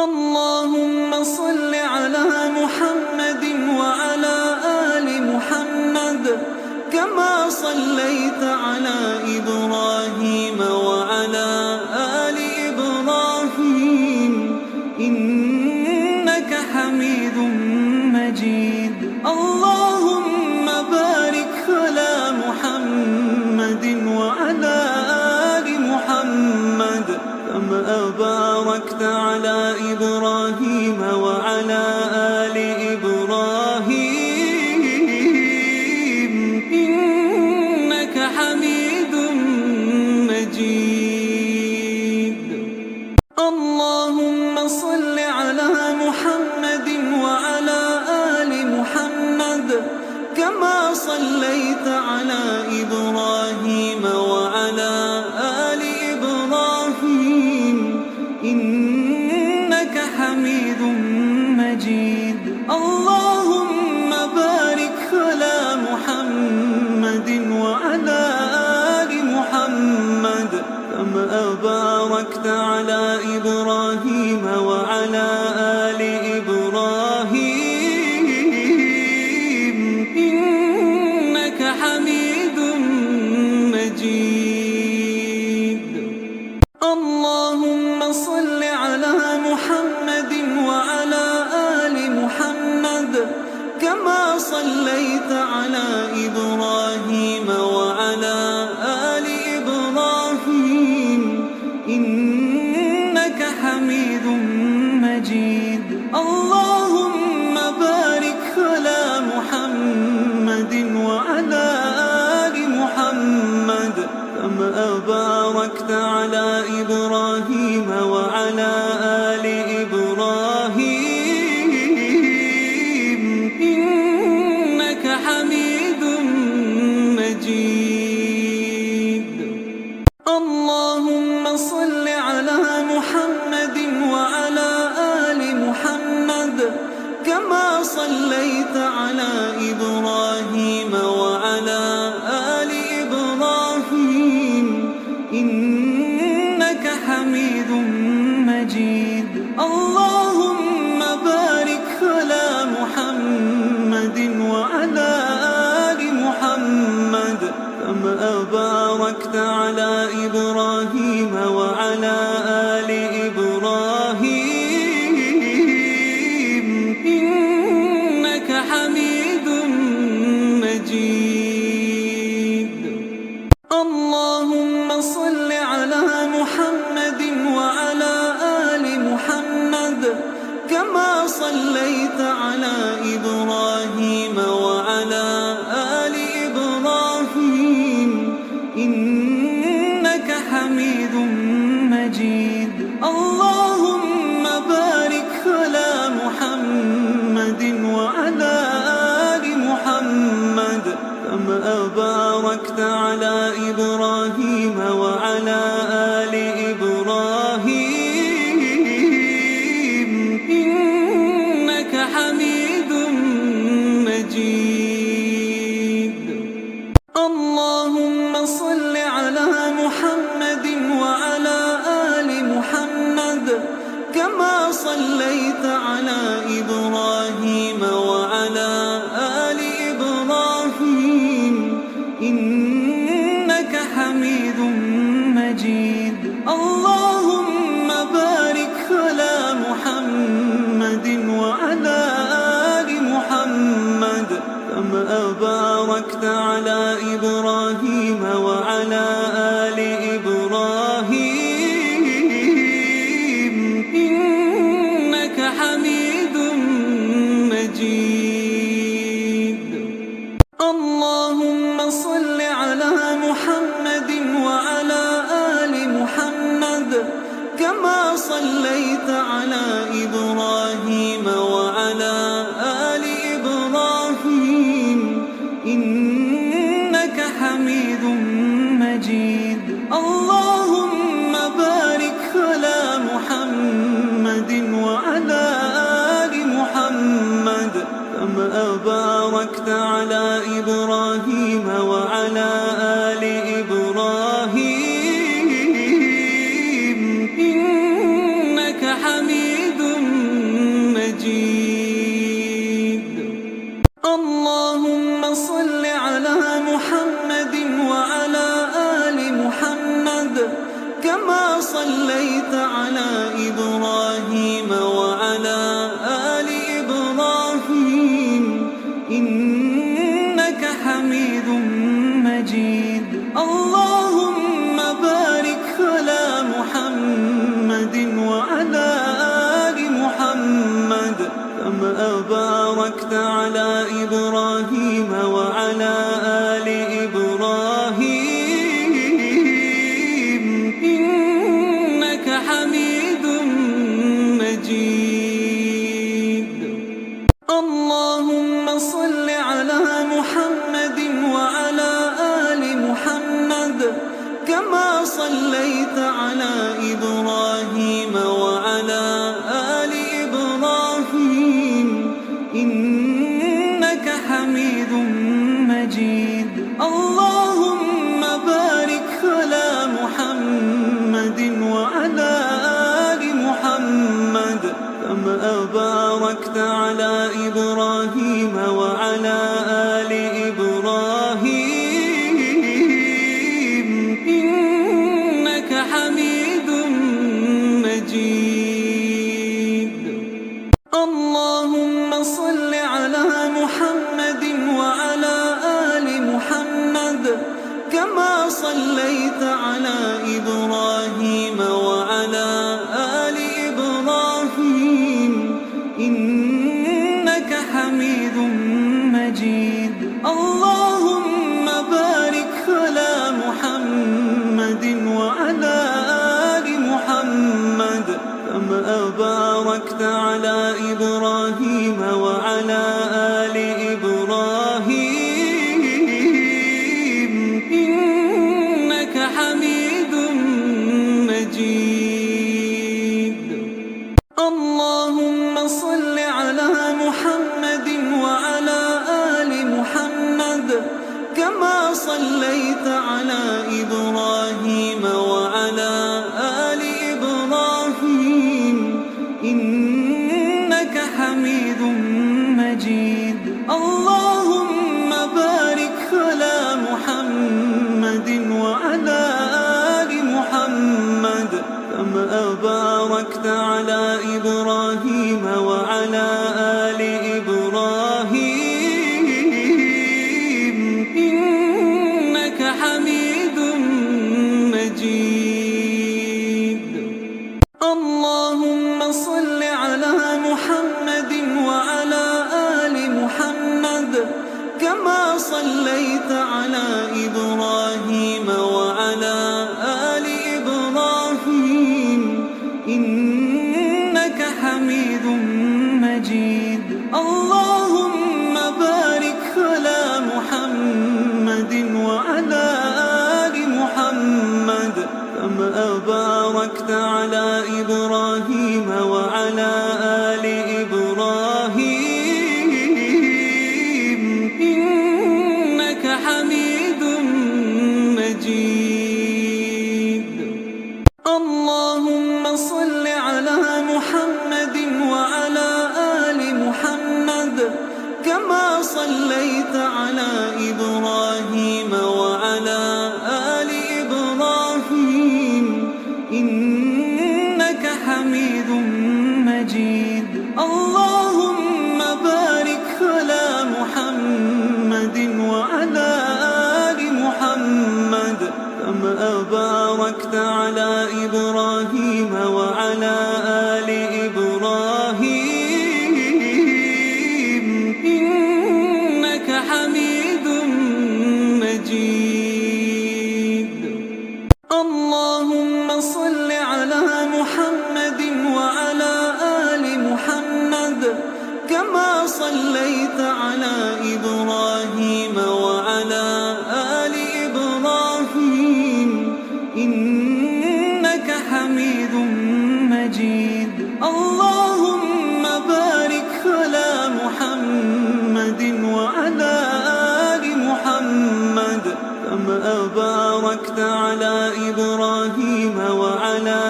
اللهم صل على محمد وعلى آل محمد كما صليت على إبراهيم وعلى آل إبراهيم إنك حميد مجيد. اللهم بارك على محمد وعلى آل محمد كما باركت على إبراهيم وعلى آل إبراهيم إنك حميد مجيد. اللهم صل على محمد وعلى آل محمد كما صليت على إبراهيم وعلى آل إبراهيم إنك حميد مجيد. اللهم بارك على محمد وعلى آل محمد كما باركت على إبراهيم وعلى آل إبراهيم إنك حميد مجيد. اللهم صل على محمد وعلى آل محمد كما صليت على إبراهيم وعلى آل إبراهيم إنك حميد مجيد. اللهم بارك على محمد وعلى آل محمد كما باركت على إبراهيم وعلى آل إبراهيم إنك حميد مجيد. اللهم صل على محمد وعلى آل محمد كما صليت على إبراهيم وعلى آل إبراهيم إنك حميد مجيد. اللهم بارك على محمد وعلى آل محمد كما باركت على إبراهيم وعلى آل إبراهيم إنك حميد مجيد. اللهم صل على محمد وعلى آل محمد كما صليت على إبراهيم وعلى آل إبراهيم إنك حميد مجيد. اللهم بارك على محمد وعلى آل محمد كما باركت على إبراهيم وعلى آل إبراهيم إنك حميد مجيد. اللهم صل على محمد وعلى آل محمد كما صليت على إبراهيم وعلى آل إبراهيم إنك حميد مجيد. اللهم بارك على محمد وعلى آل محمد كما باركت على إبراهيم وعلى آل إبراهيم إنك حميد مجيد. باركت على إبراهيم وعلى آل إبراهيم إنك حميد مجيد. اللهم صل على محمد وعلى آل محمد كما صليت على إبراهيم وعلى آل إبراهيم إنك حميد مجيد. اللهم بارك على محمد وعلى آل محمد كما باركت على إبراهيم وعلى آل إبراهيم إنك حميد مجيد. اللهم صل على محمد وعلى آل محمد كما صليت على إبراهيم وعلى آل إبراهيم إنك حميد مجيد. اللهم بارك على محمد وعلى آل محمد كما باركت على إبراهيم وعلى آل إبراهيم إنك حميد مجيد. اللهم صل على محمد وعلى آل محمد كما صليت على إبراهيم وعلى آل إبراهيم إنك حميد مجيد. اللهم بارك على محمد وعلى آل محمد كما باركت على إبراهيم وعلى آل إبراهيم إنك حميد مجيد. اللهم صل على محمد وعلى آل محمد كما صليت على إبراهيم وعلى آل إبراهيم إنك حميد مجيد. اللهم بارك على محمد وعلى آل محمد كما باركت على إبراهيم وعلى آل إبراهيم إنك حميد مجيد. اللهم صل على محمد وعلى آل محمد كما صليت على إبراهيم وعلى آل إبراهيم إنك حميد مجيد. اللهم بارك على محمد وعلى آل محمد كما باركت على إبراهيم وعلى آل إبراهيم إنك حميد مجيد. اللهم صل على محمد وعلى آل محمد كما صليت على إبراهيم وعلى آل إبراهيم إنك حميد مجيد. اللهم بارك على محمد وعلى آل محمد كما باركت على إبراهيم وعلى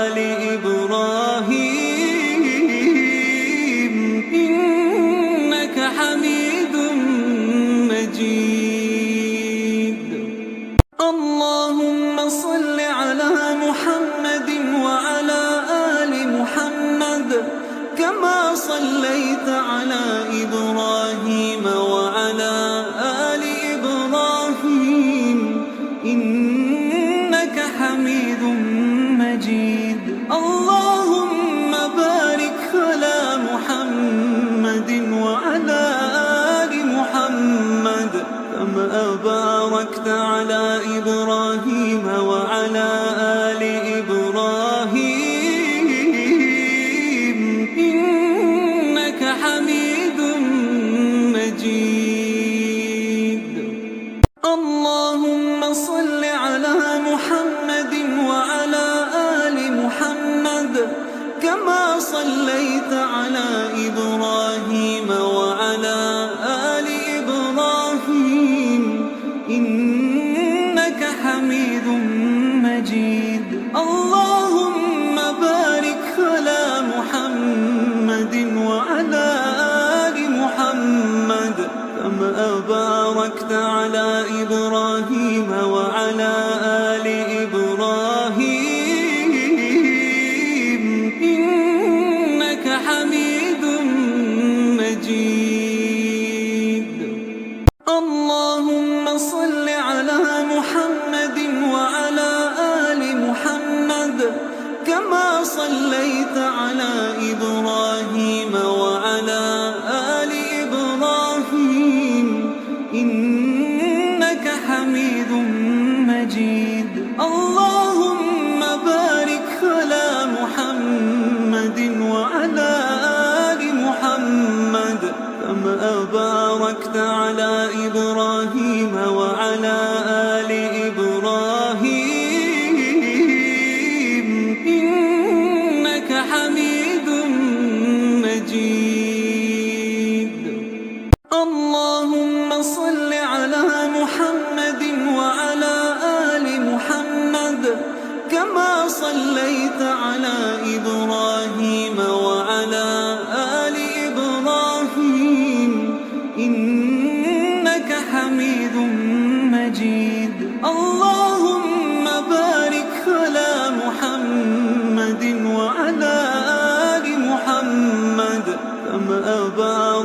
آل إبراهيم إنك حميد مجيد. اللهم صل على محمد وعلى آل محمد كما صليت على إبراهيم وعلى آل إبراهيم إنك حميد مجيد. اللهم بارك على محمد وعلى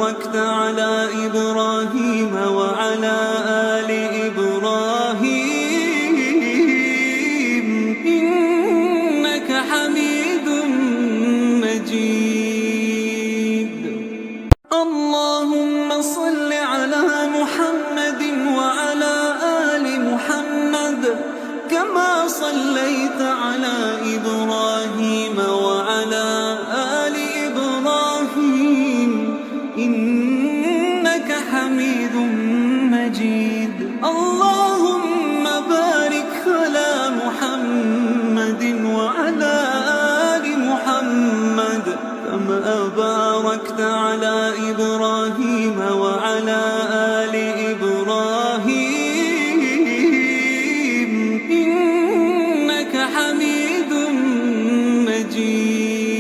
باركت على إبراهيم وعلى آل إبراهيم إنك حميد مجيد. اللهم صل على محمد وعلى آل محمد كما صليت على إبراهيم وعلى آل إبراهيم إنك حميد مجيد. اللهم بارك على محمد وعلى آل محمد كما باركت على إبراهيم وعلى آل إبراهيم إنك حميد مجيد.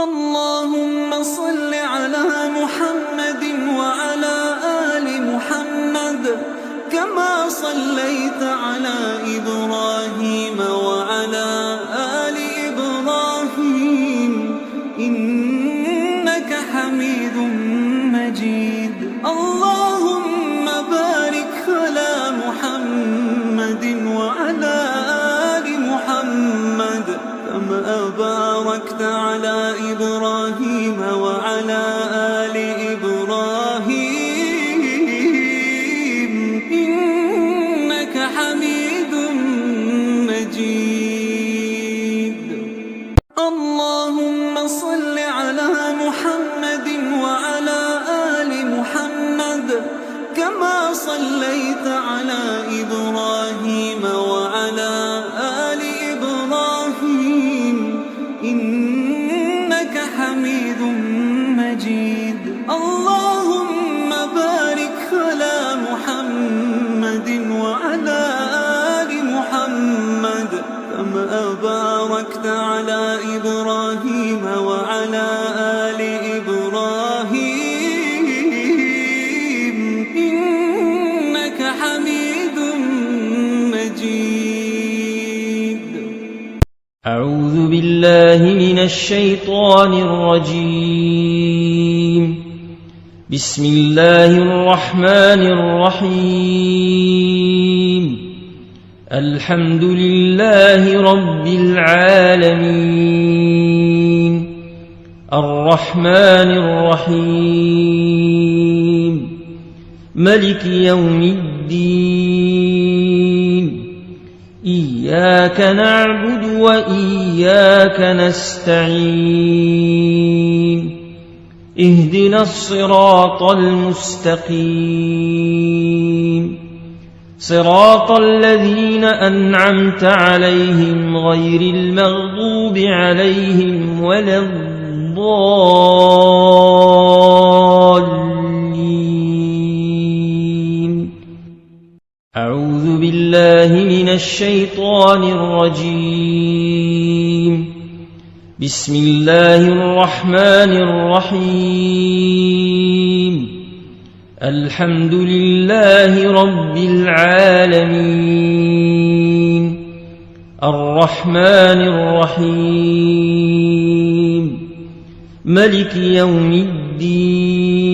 اللهم صل على محمد وعلى آل محمد كما صليت على إبراهيم وعلى آل إبراهيم إنك حميد مجيد. اللهم بارك على محمد وعلى آل محمد كما باركت على إبراهيم وعلى آل إبراهيم إنك حميد مجيد. اللهم صل على محمد وعلى آل محمد كما صليت على إبراهيم وعلى آل إبراهيم إنك حميد مجيد. اللهم بارك على محمد وعلى آل محمد كما باركت على إبراهيم وعلى آل إبراهيم إنك حميد مجيد. أعوذ بالله من الشيطان الرجيم. بسم الله الرحمن الرحيم. الحمد لله رب العالمين الرحمن الرحيم ملك يوم الدين إياك نعبد وإياك نستعين اهدنا الصراط المستقيم صراط الذين أنعمت عليهم غير المغضوب عليهم ولا الضالين. أعوذ بالله من الشيطان الرجيم. بسم الله الرحمن الرحيم. الحمد لله رب العالمين الرحمن الرحيم ملك يوم الدين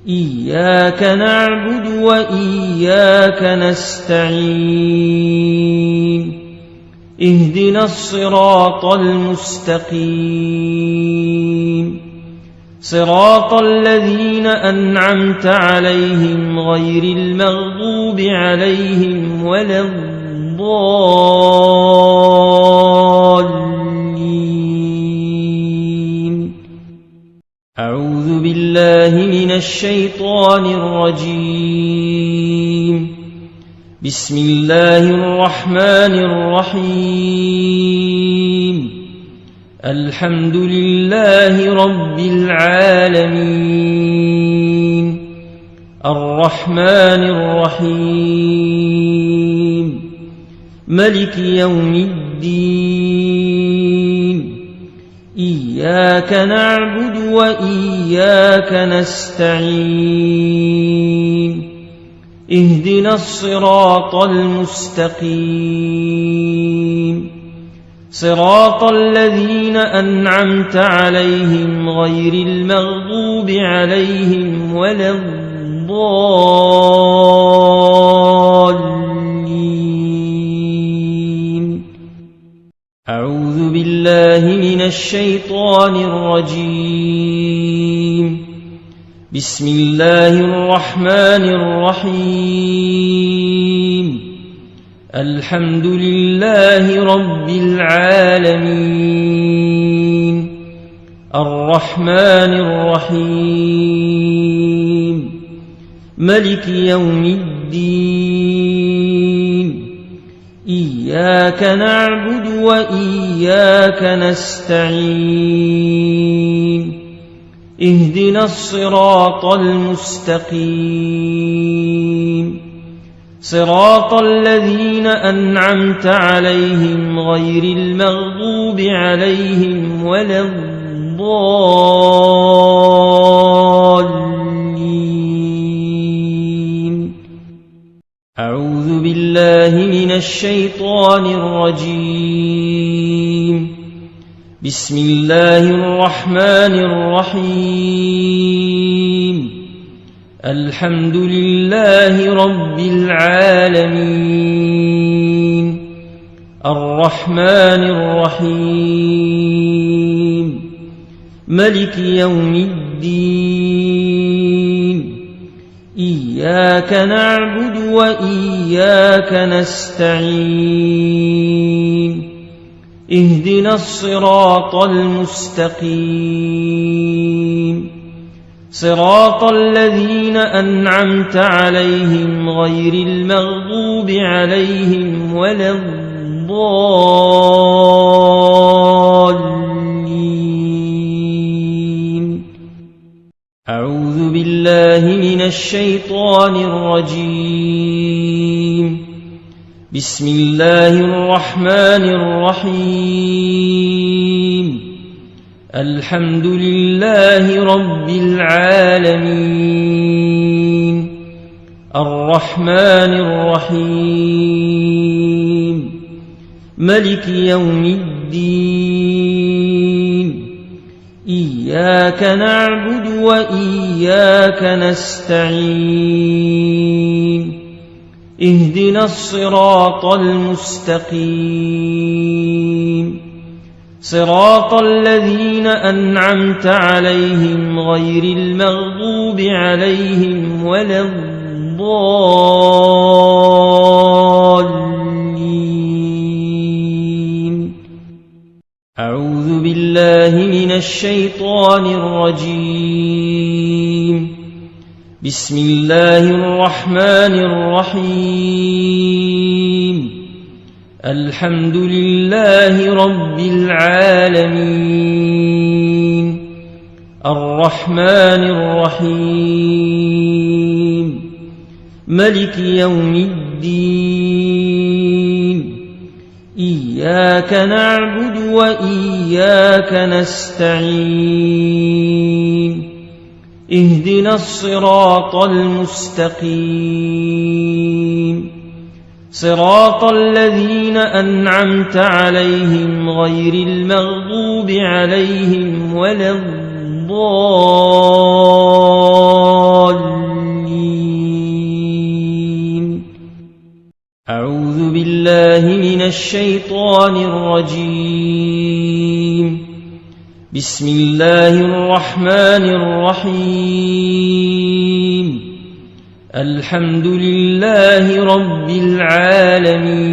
إياك نعبد وإياك نستعين اهدنا الصراط المستقيم صراط الذين أنعمت عليهم غير المغضوب عليهم ولا الضالين. أعوذ بالله من الشيطان الرجيم. بسم الله الرحمن الرحيم. الحمد لله رب العالمين الرحمن الرحيم ملك يوم الدين إياك نعبد وإياك نستعين اهدنا الصراط المستقيم صراط الذين أنعمت عليهم غير المغضوب عليهم ولا الضالين. أعوذ بالله من الشيطان الرجيم. بسم الله الرحمن الرحيم. الحمد لله رب العالمين. الرحمن الرحيم. ملك يوم الدين. إياك نعبد وإياك نستعين. اهدنا الصراط المستقيم. صراط الذين أنعمت عليهم غير المغضوب عليهم ولا الضالين. أعوذ بالله من الشيطان الرجيم. بسم الله الرحمن الرحيم. الحمد لله رب العالمين. الرحمن الرحيم. ملك يوم الدين. إياك نعبد وإياك نستعين. اهدنا الصراط المستقيم. صراط الذين أنعمت عليهم غير المغضوب عليهم ولا الضالين. أعوذ بالله من الشيطان الرجيم. بسم الله الرحمن الرحيم. الحمد لله رب العالمين. الرحمن الرحيم. ملك يوم الدين. إياك نعبد وإياك نستعين. اهدنا الصراط المستقيم. صراط الذين أنعمت عليهم غير المغضوب عليهم ولا الضالين. أعوذ بالله من الشيطان الرجيم. بسم الله الرحمن الرحيم. الحمد لله رب العالمين. الرحمن الرحيم. ملك يوم الدين. إياك نعبد وإياك نستعين. اهدنا الصراط المستقيم. صراط الذين أنعمت عليهم غير المغضوب عليهم ولا الضالين. أعوذ بالله من الشيطان الرجيم. بسم الله الرحمن الرحيم. الحمد لله رب العالمين.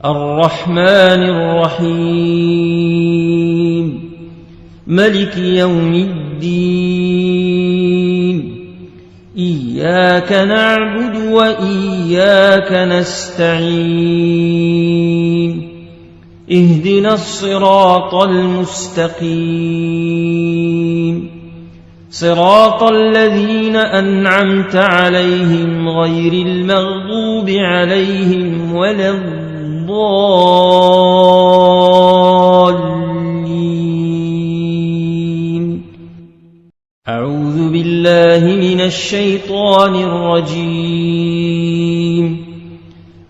الرحمن الرحيم. ملك يوم الدين. إياك نعبد وإياك نستعين. اهدنا الصراط المستقيم. صراط الذين أنعمت عليهم غير المغضوب عليهم ولا الضالين. أعوذ بالله من الشيطان الرجيم.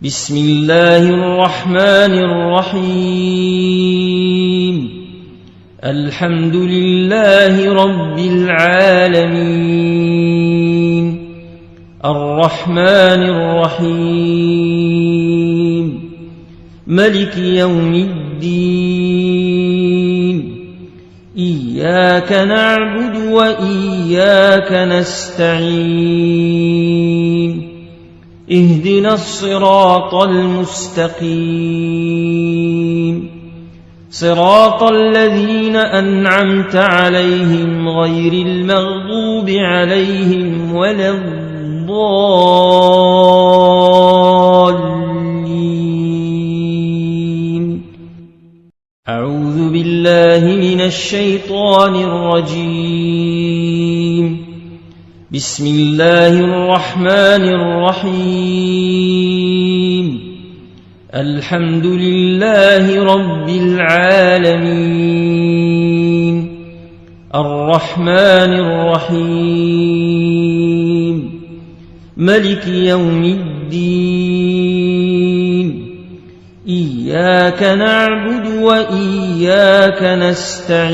بسم الله الرحمن الرحيم الحمد لله رب العالمين الرحمن الرحيم ملك يوم الدين إياك نعبد وإياك نستعين اهدنا الصراط المستقيم صراط الذين أنعمت عليهم غير المغضوب عليهم ولا الضالين أعوذ بالله من الشيطان الرجيم بسم الله الرحمن الرحيم الحمد لله رب العالمين الرحمن الرحيم ملك يوم الدين إياك نعبد وإياك نستعين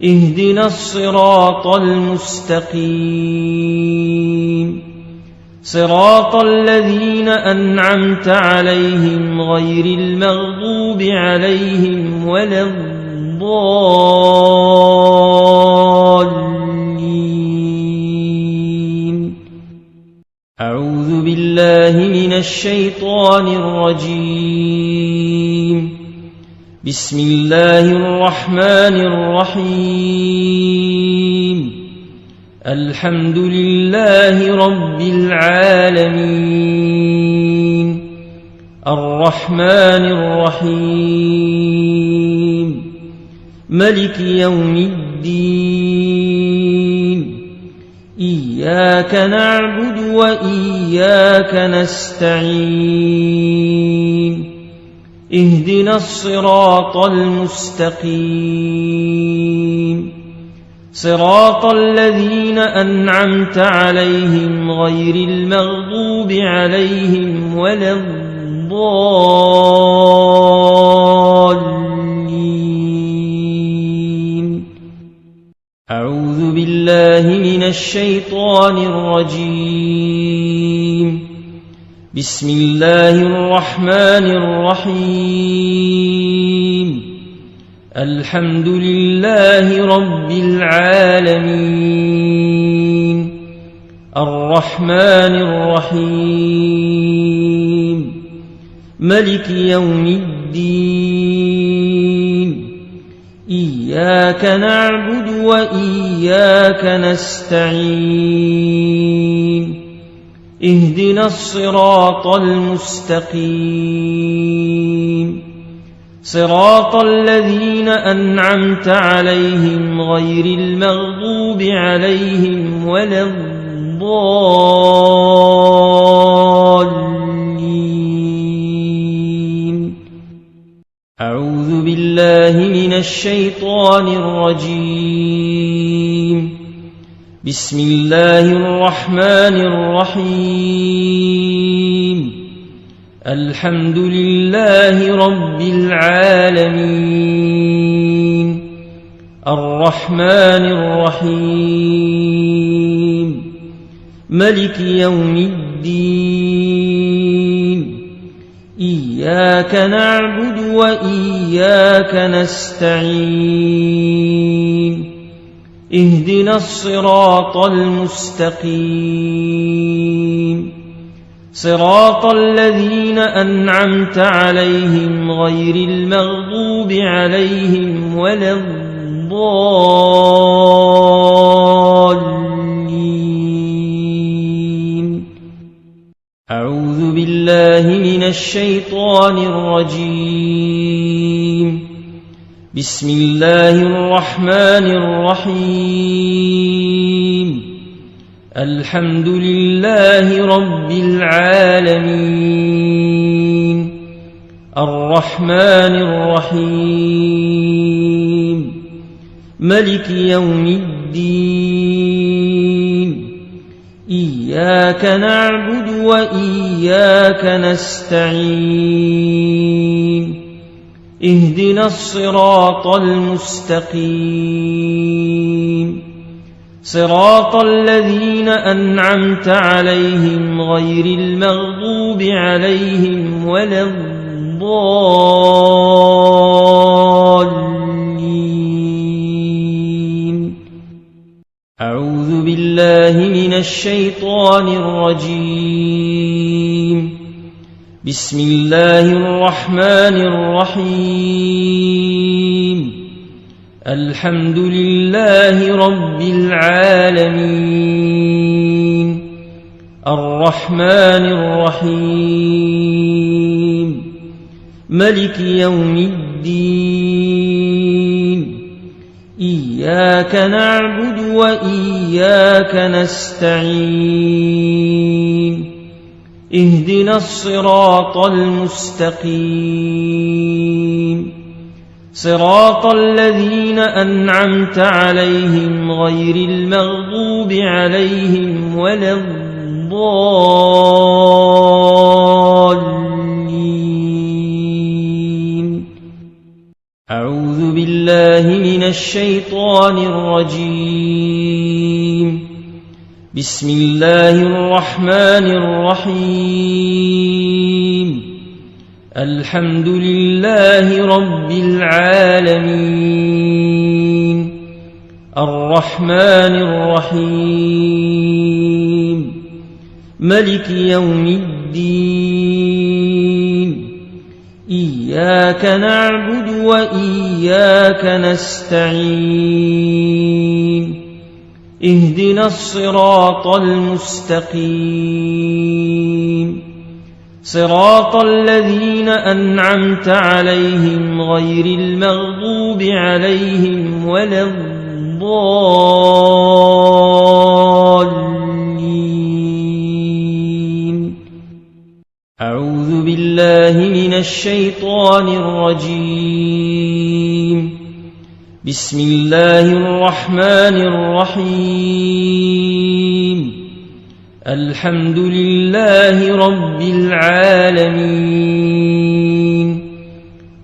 اهدنا الصراط المستقيم صراط الذين أنعمت عليهم غير المغضوب عليهم ولا الضالين أعوذ بالله من الشيطان الرجيم بسم الله الرحمن الرحيم الحمد لله رب العالمين الرحمن الرحيم ملك يوم الدين إياك نعبد وإياك نستعين اهدنا الصراط المستقيم صراط الذين أنعمت عليهم غير المغضوب عليهم ولا الضالين أعوذ بالله من الشيطان الرجيم بسم الله الرحمن الرحيم الحمد لله رب العالمين الرحمن الرحيم ملك يوم الدين إياك نعبد وإياك نستعين اهدنا الصراط المستقيم صراط الذين أنعمت عليهم غير المغضوب عليهم ولا الضالين أعوذ بالله من الشيطان الرجيم بسم الله الرحمن الرحيم الحمد لله رب العالمين الرحمن الرحيم ملك يوم الدين إياك نعبد وإياك نستعين اهدنا الصراط المستقيم صراط الذين أنعمت عليهم غير المغضوب عليهم ولا الضالين أعوذ بالله من الشيطان الرجيم بسم الله الرحمن الرحيم الحمد لله رب العالمين الرحمن الرحيم ملك يوم الدين إياك نعبد وإياك نستعين اهدنا الصراط المستقيم صراط الذين أنعمت عليهم غير المغضوب عليهم ولا الضالين. أعوذ بالله من الشيطان الرجيم. بسم الله الرحمن الرحيم. الحمد لله رب العالمين الرحمن الرحيم ملك يوم الدين إياك نعبد وإياك نستعين اهدنا الصراط المستقيم صراط الذين أنعمت عليهم غير المغضوب عليهم ولا الضالين. أعوذ بالله من الشيطان الرجيم. بسم الله الرحمن الرحيم. الحمد لله رب العالمين الرحمن الرحيم ملك يوم الدين إياك نعبد وإياك نستعين اهدنا الصراط المستقيم صراط الذين أنعمت عليهم غير المغضوب عليهم ولا الضالين. أعوذ بالله من الشيطان الرجيم. بسم الله الرحمن الرحيم. الحمد لله رب العالمين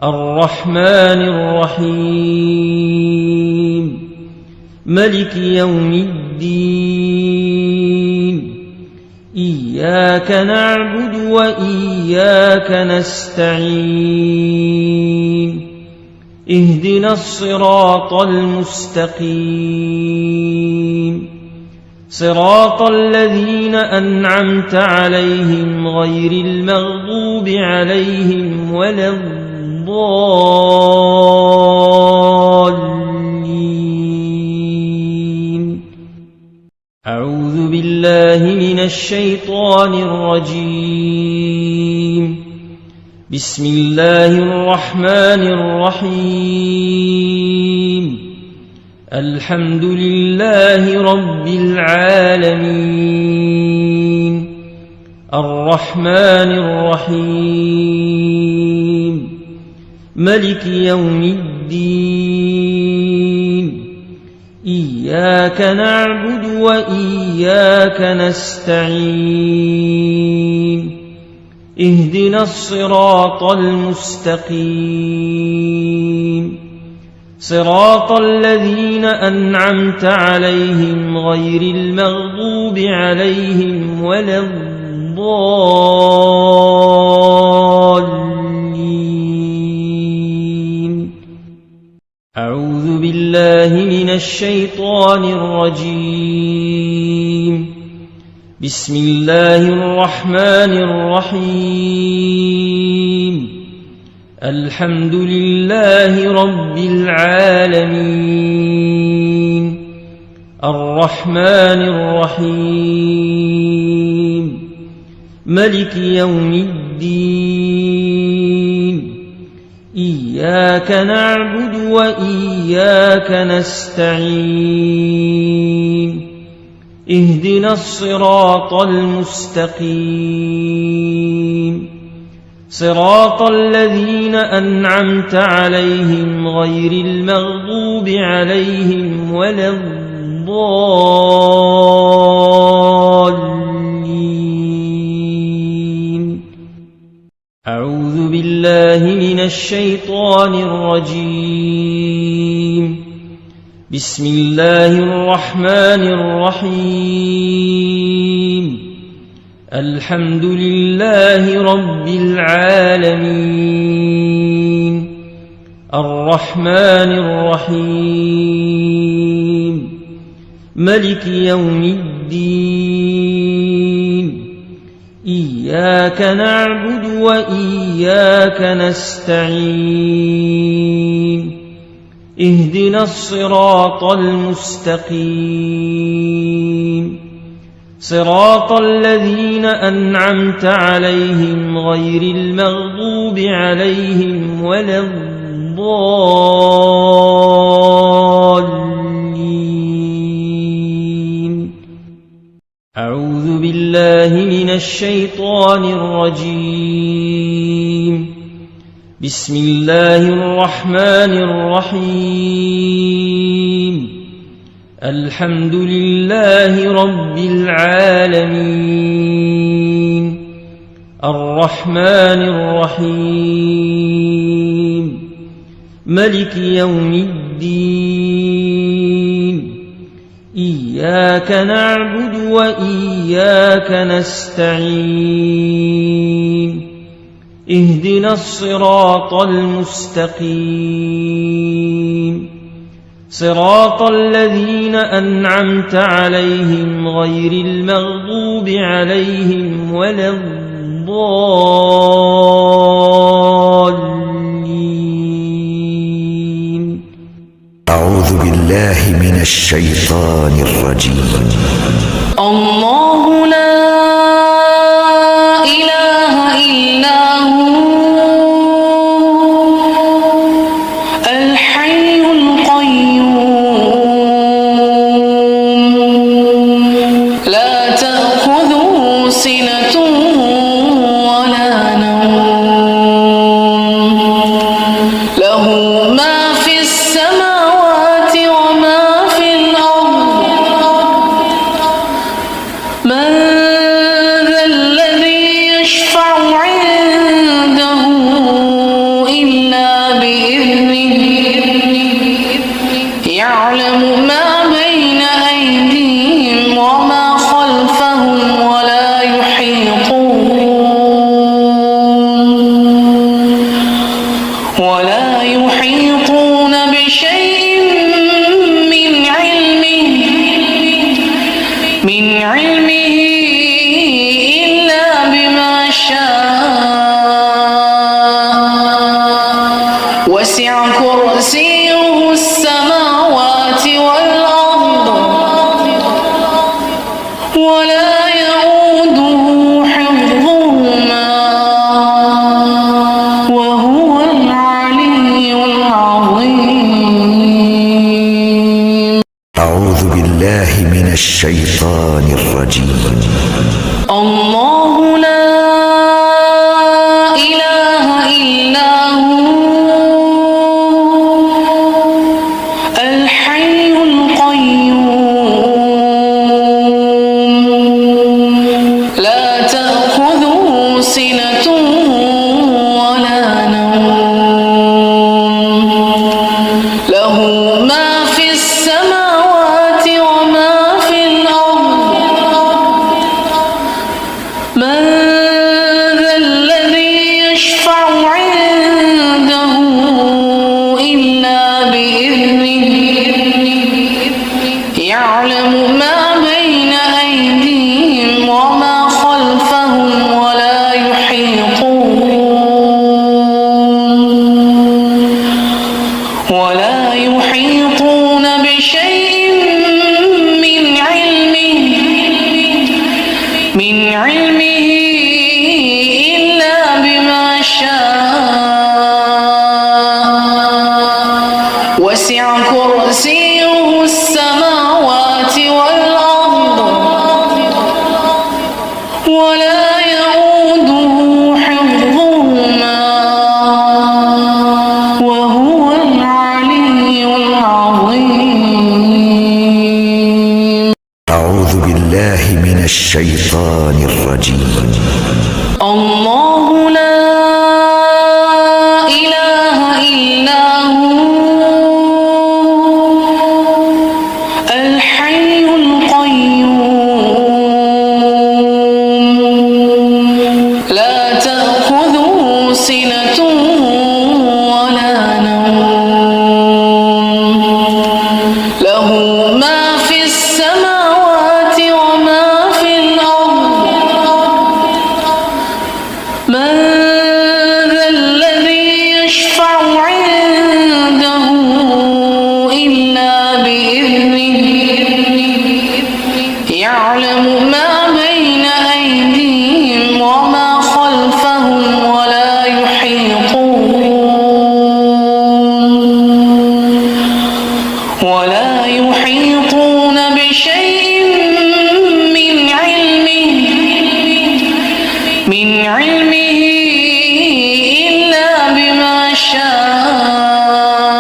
الرحمن الرحيم ملك يوم الدين إياك نعبد وإياك نستعين اهدنا الصراط المستقيم صراط الذين أنعمت عليهم غير المغضوب عليهم ولا الضالين. أعوذ بالله من الشيطان الرجيم. بسم الله الرحمن الرحيم. الحمد لله رب العالمين الرحمن الرحيم ملك يوم الدين إياك نعبد وإياك نستعين اهدنا الصراط المستقيم صراط الذين أنعمت عليهم غير المغضوب عليهم ولا الضالين. أعوذ بالله من الشيطان الرجيم. بسم الله الرحمن الرحيم. الحمد لله رب العالمين الرحمن الرحيم ملك يوم الدين إياك نعبد وإياك نستعين اهدنا الصراط المستقيم صراط الذين أنعمت عليهم غير المغضوب عليهم ولا الضالين. بالله من الشيطان الرجيم. بسم الله الرحمن الرحيم. الحمد لله رب العالمين الرحمن الرحيم ملك يوم الدين إياك نعبد وإياك نستعين اهدنا الصراط المستقيم صراط الذين أنعمت عليهم غير المغضوب عليهم ولا الضالين. أعوذ بالله من الشيطان الرجيم. بسم الله الرحمن الرحيم. الحمد لله رب العالمين الرحمن الرحيم ملك يوم الدين إياك نعبد وإياك نستعين اهدنا الصراط المستقيم صراط الذين أنعمت عليهم غير المغضوب عليهم ولا الضالين. أعوذ بالله من الشيطان الرجيم. الله لا إله إلا هو الحي القيوم لا تأخذه سنة ولا نوم له ما في السماوات وما في الأرض من ذا الذي يشفع عنده إلا بإذنه يعلم ما بين أيديهم وما خلفهم ولا يحيطون بشيء من علمه إلا بما شاء وسع كرسيه السماوات والأرض ولا يؤوده حفظهما وهو العلي العظيم. أعوذ بالله من الشيطان الرجيم. الله لا إله إلا هو الحي القيوم لا تأخذه سنة ولا نوم له ما في السماوات وما في الأرض من ذا الذي يشفع عنده إلا بإذنه يعلم ما بين أيديهم وما خلفهم ولا يحيطون بشيء من علمه إلا بما شاء وسع كرسيه السماوات والأرض ولا يؤوده حفظهما وهو العلي العظيم. أعوذ بالله من الشيطان الرجيم. الله لا يشاء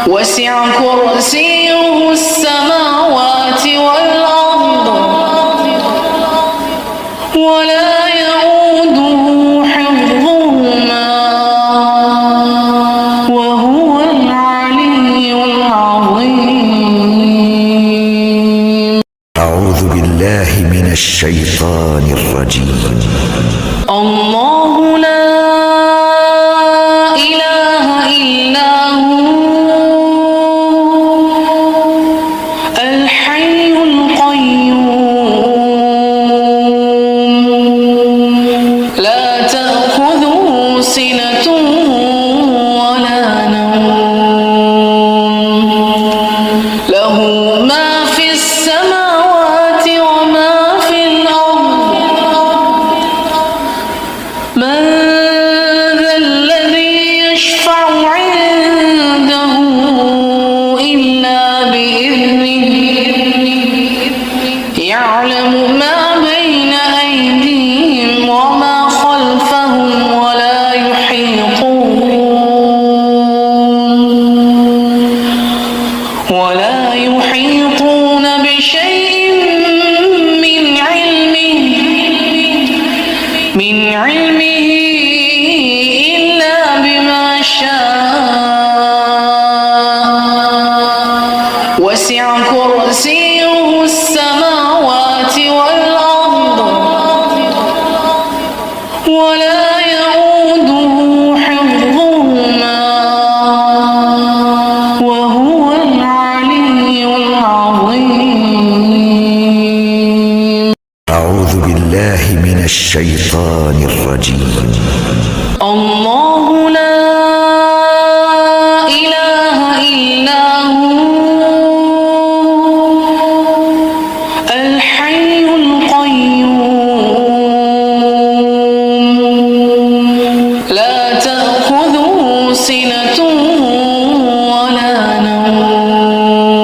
وسع كرسيه السماوات والأرض ولا يؤوده حفظهما وهو العلي العظيم. أعوذ بالله من الشيطان الرجيم. الله لا إله إلا هو الحي القيوم لا تأخذه سنة ولا نوم له ما في السماوات وما في الأرض من ذا الذي يشفع عنده إلا بإذنه يعلم ما بين أيديهم وما خلفهم ولا يحيطون بشيء من علمه إلا بما شاء وسع كرسيه السماوات والأرض ولا يؤوده حفظهما وهو العلي العظيم. أعوذ بالله من الشيطان الرجيم. الله لا إله إلا هو الحي القيوم لا تأخذه سنة ولا نوم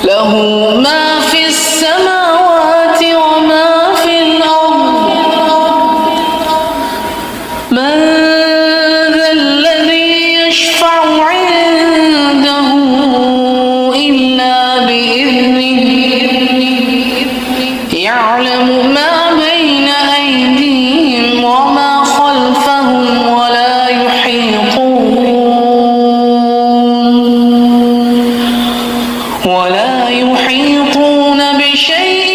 له ما في السماوات وما في الأرض من ذا الذي يشفع عنده إلا بإذنه يعلم ما بين أيديهم وما خلفهم ولا يحيطون بشيء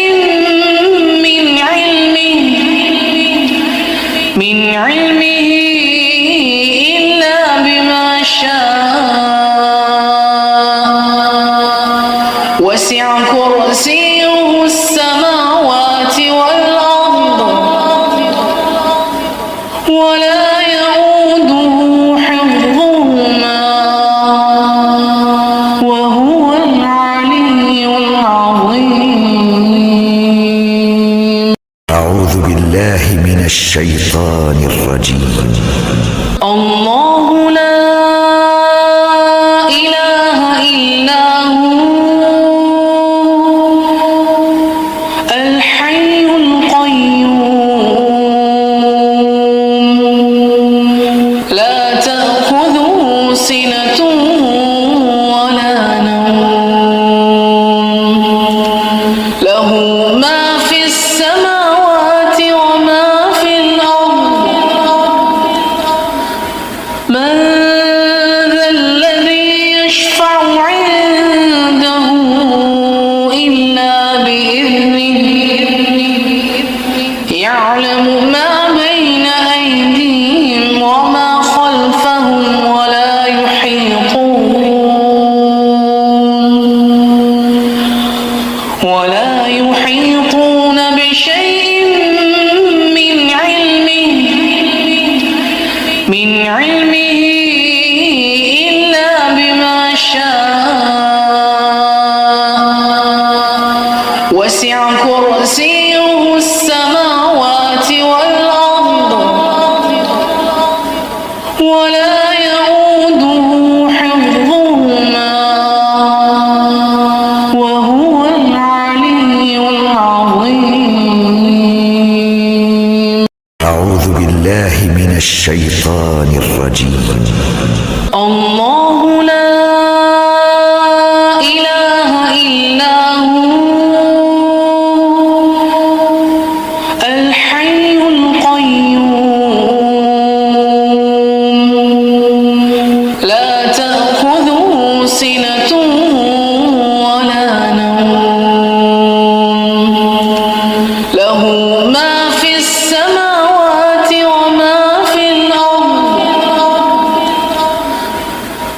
من علمه إلا بما شاء وسع كرسيه السماوات والأرض ولا يؤوده حفظهما وهو العلي العظيم. أعوذ بالله من الشيطان الرجيم. الله لا إله إلا هو الحي القيوم لا تأخذه سنة ولا نوم له ما في السماوات وما في الأرض من ذا الذي يشفع عنده إلا بإذنه يعلم ما بين أيديهم وما خلفهم ولا يحيطون بشيء من علمه إلا بما شاء وسع كرسيه السماوات والأرض ولا يؤوده حفظهما وهو العلي العظيم. أعوذ بالله بالله من الشيطان الرجيم. الله لا إله إلا هو الحي القيوم لا تأخذه سنة ولا نوم له ما في السماوات وما في الأرض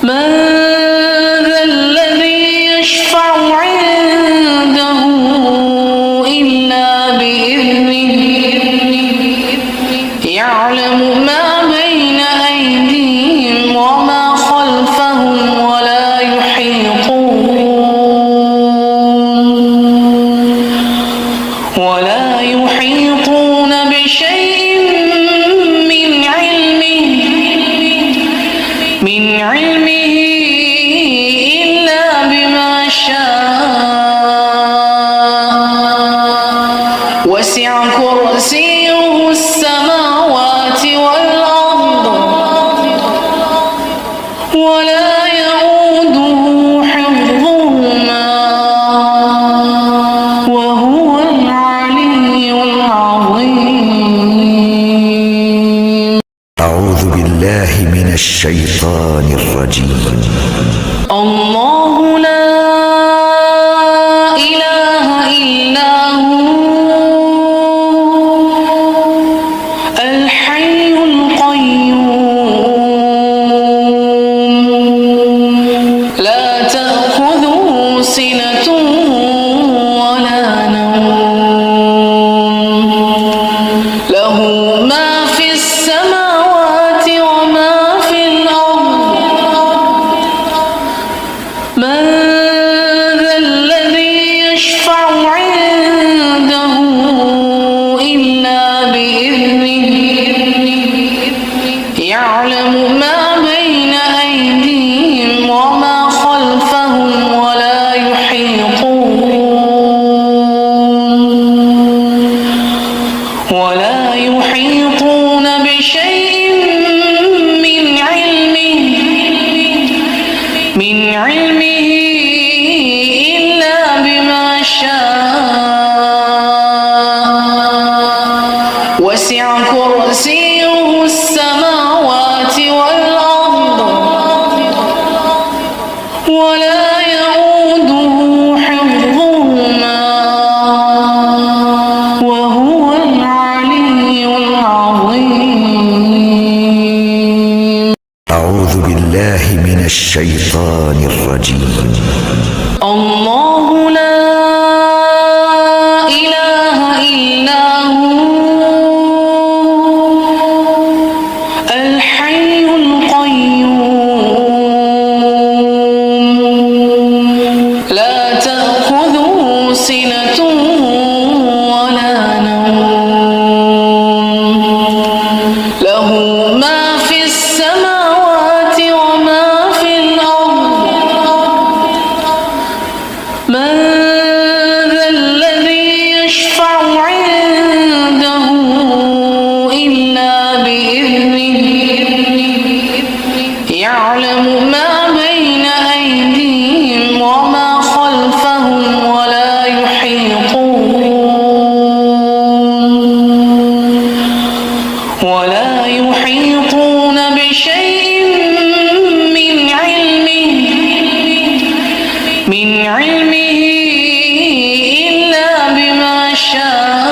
من ذا الذي يشفع عنده إلا بإذنه يعلم ما بين أيديهم وما خلفهم ولا يحيطون بشيء من علمه إلا بما شاء وسع كرسيه السماوات والأرض ولا يؤوده حفظهما وهو العلي العظيم. أعوذ بالله من الشيطان الرجيم. الله لا إله إلا هو الحي القيوم لا تأخذه سنة ولا نوم له ما في السماوات وما في الأرض من ذا الذي يشفع عنده إلا بإذنه يعلم ما بين أيديهم وما خلفهم ولا يحيطون بشيء من علمه إلا بما شاء وسع كرسيه السماوات والأرض ولا يؤوده حفظهما وهو العلي العظيم. أعوذ بالله من الشيطان الرجيم. الله لا إله إلا هو الحي القيوم لا تأخذه سنة ولا نوم له ما في السماوات وما في الأرض من ذا الذي يشفع عنده إلا بإذنه يعلم ما بين أيديهم وما خلفهم ولا يحيطون بشيء من علمه إلا بما شاء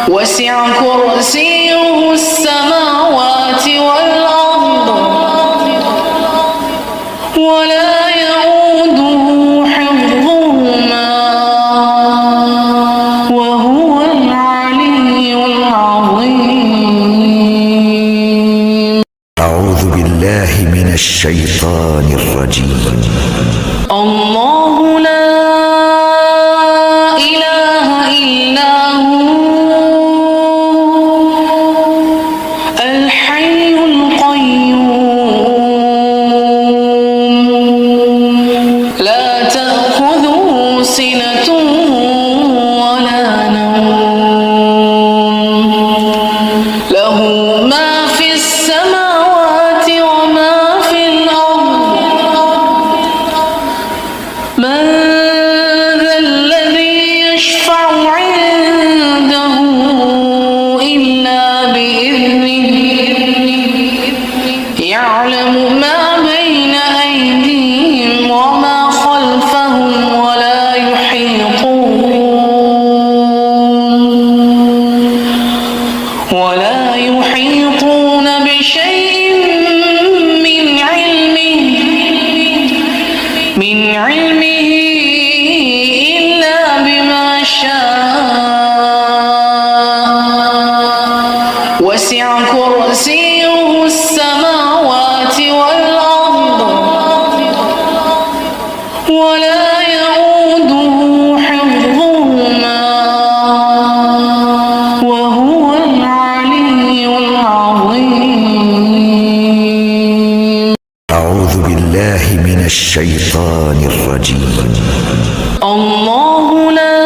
وسع كرسيه السماوات والأرض ولا يؤوده حفظهما وهو العلي العظيم. أعوذ بالله من الشيطان الرجيم. الله لا إله إلا هو الحي القيوم لا تأخذه سنة ولا نوم ولا يحيطون بشيء من علمه إلا بما شاء وسع كرسيه السماوات والأرض ولا يؤوده حفظهما وهو العلي العظيم. أعوذ بالله من الشيطان الرجيم. الله لا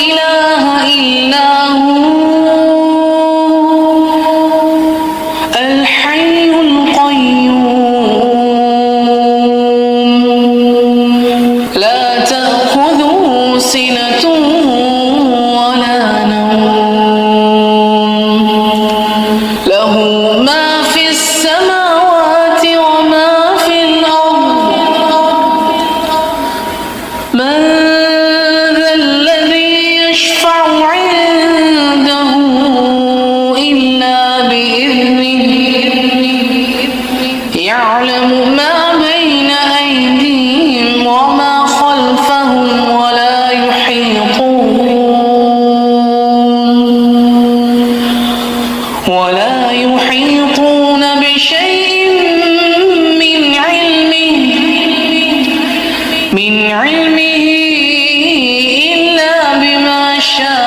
إله إلا هو الحي القيوم لا تأخذه سنة ولا نوم له ما في السماوات وما في الأرض من ذا الذي يشفع عنده إلا بإذنه يعلم ما بين أيديهم وما خلفهم ولا يحيطون بشيء من علمه إلا بما شاء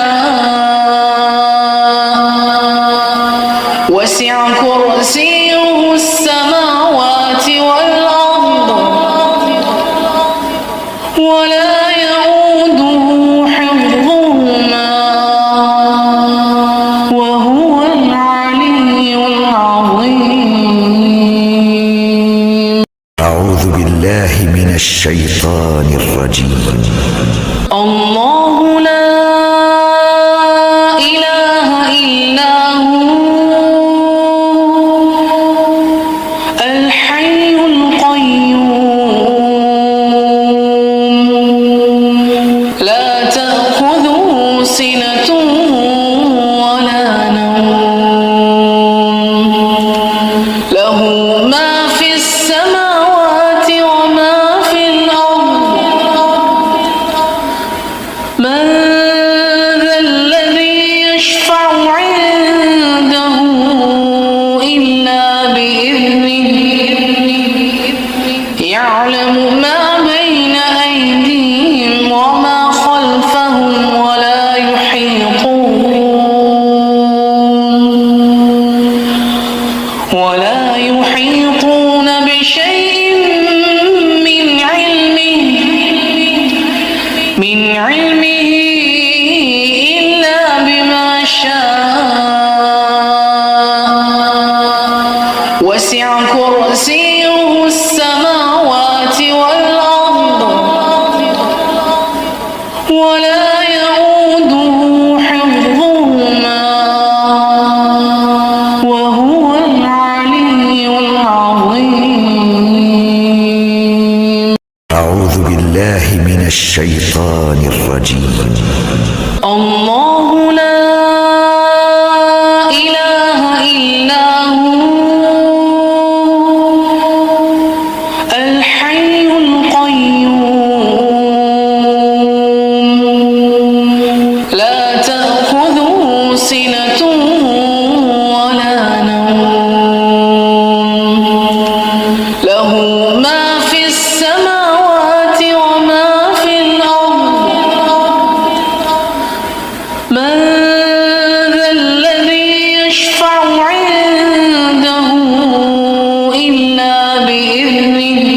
وسع كرسيه السماوات والأرض ولا يؤوده حفظهما وهو العلي العظيم. أعوذ بالله من الشيطان الرجيم. الله لا إله إلا هو الحي القيوم لا تأخذه سنة ولا نوم له ما في السماوات وما في الأرض من ذا الذي يشفع عنده إلا بإذنه يعلم ما بين أيديهم وما خلفهم ولا يحيطون بشيء من علمه إلا بما شاء وسع كرسيه السماوات والأرض ولا يؤوده حفظهما وهو العلي العظيم. أعوذ بالله من الشيطان الرجيم. الله لا إله إلا هو الحي القيوم لا تأخذه سنة ولا نوم له ما في السماوات وما في الأرض من ذا الذي يشفع عنده إلا بإذنه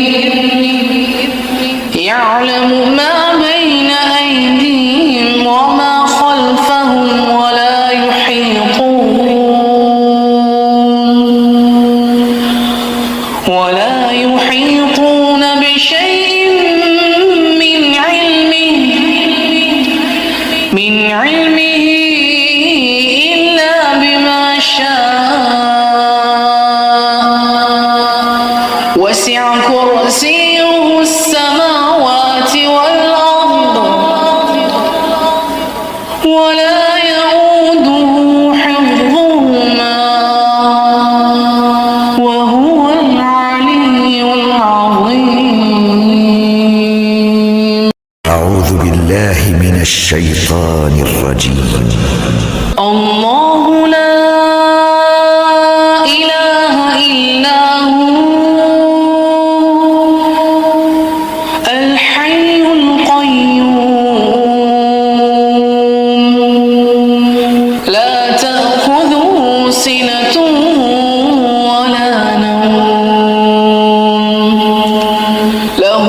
يعلم ما بين أيديهم وما خلفهم ولا يحيطون بشيء من علمه إلا بما شاء وسع كرسيه السماوات والأرض ولا يؤوده الله لا إله إلا هو الحي القيوم لا تأخذه سنة ولا نوم له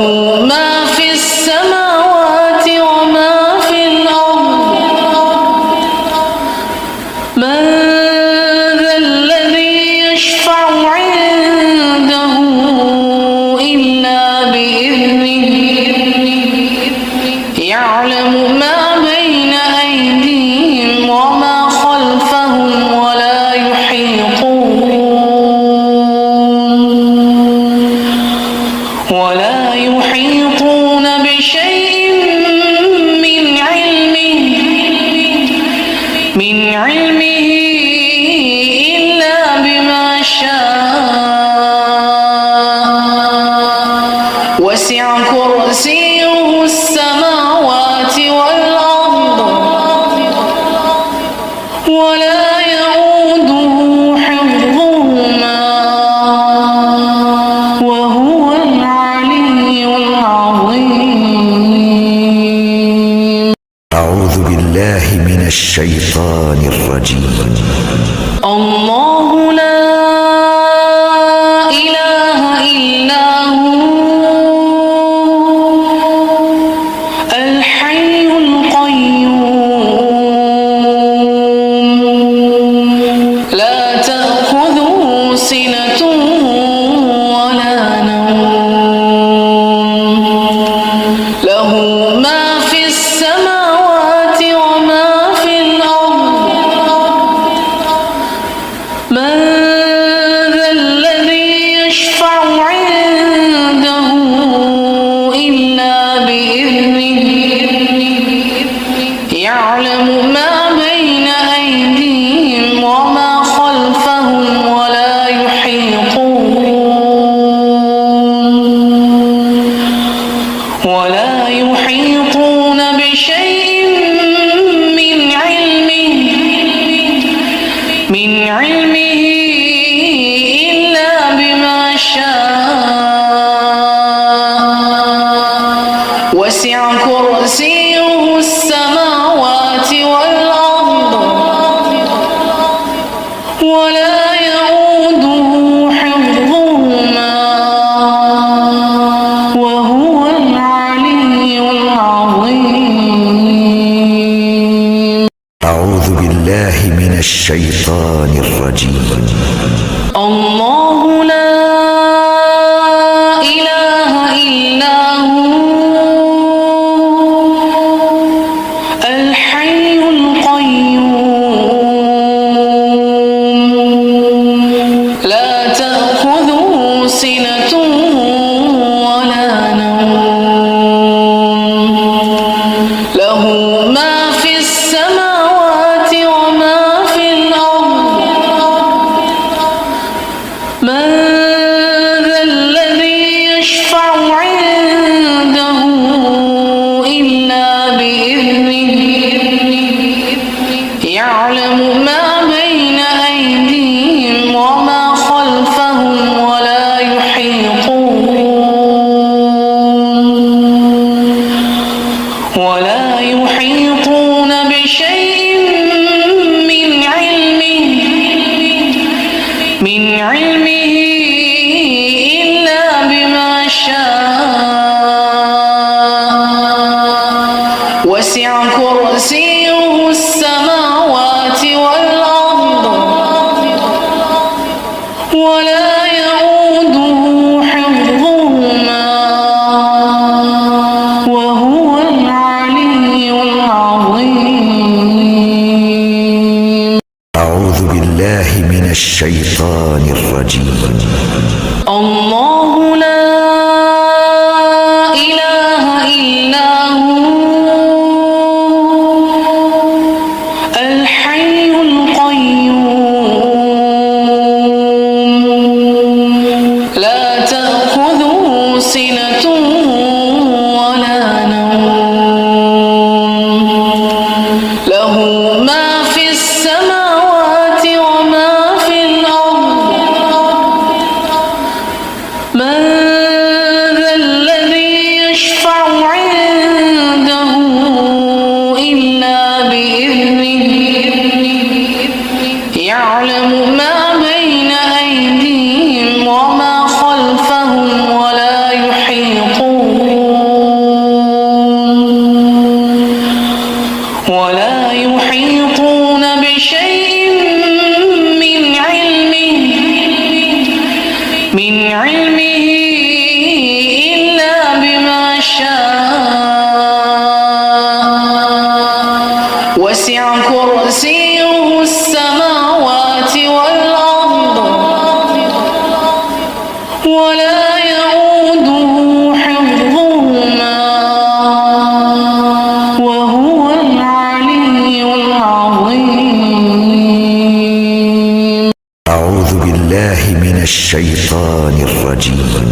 ما في السماوات وما في الأرض من ذا الذي يشفع عنده إلا بإذنه يعلم ما بين أيديهم وما خلفهم ولا يحيطون بشيء من علمه إلا بما شاء وسع كرسيه السماوات والأرض ولا يؤوده حفظهما وهو العلي العظيم. أعوذ بالله من الشيطان الرجيم. الله لا إله إلا هو الحي القيوم لا تأخذه سنة ولا نوم له ما في السماوات وما في الأرض من ذا الذي يشفع عنده إلا بإذنه يعلم ما بين أيديهم وما خلفهم ولا يحيطون بشيء من علمه إلا بما شاء وسع كرسيه السماوات والأرض ولا يؤوده حفظهما وهو العلي العظيم. أعوذ بالله من الشيطان الرجيم. الله لا إله إلا هو الحي القيوم لا تأخذه سنة ولا نوم له ما في السماوات وما في الأرض من ذا الذي يشفع عنده إلا بإذنه يعلم ما بين أيديهم وما خلفهم ولا يحيطون بشيء من علمه إلا بما شاء وسع كرسيه السماوات والأرض ولا يؤوده حفظهما وهو العلي العظيم. أعوذ بالله من الشيطان الرجيم. الله لا إله إلا هو الحي القيوم لا تأخذه سنة ولا نوم له يعلم ما بين أيديهم وما خلفهم ولا يحيطون بشيء من علمه إلا بما شاء وسع كرسيه السماوات والأرض ولا يؤوده حفظهما وهو العلي العظيم. أعوذ بالله من الشيطان الرجيم.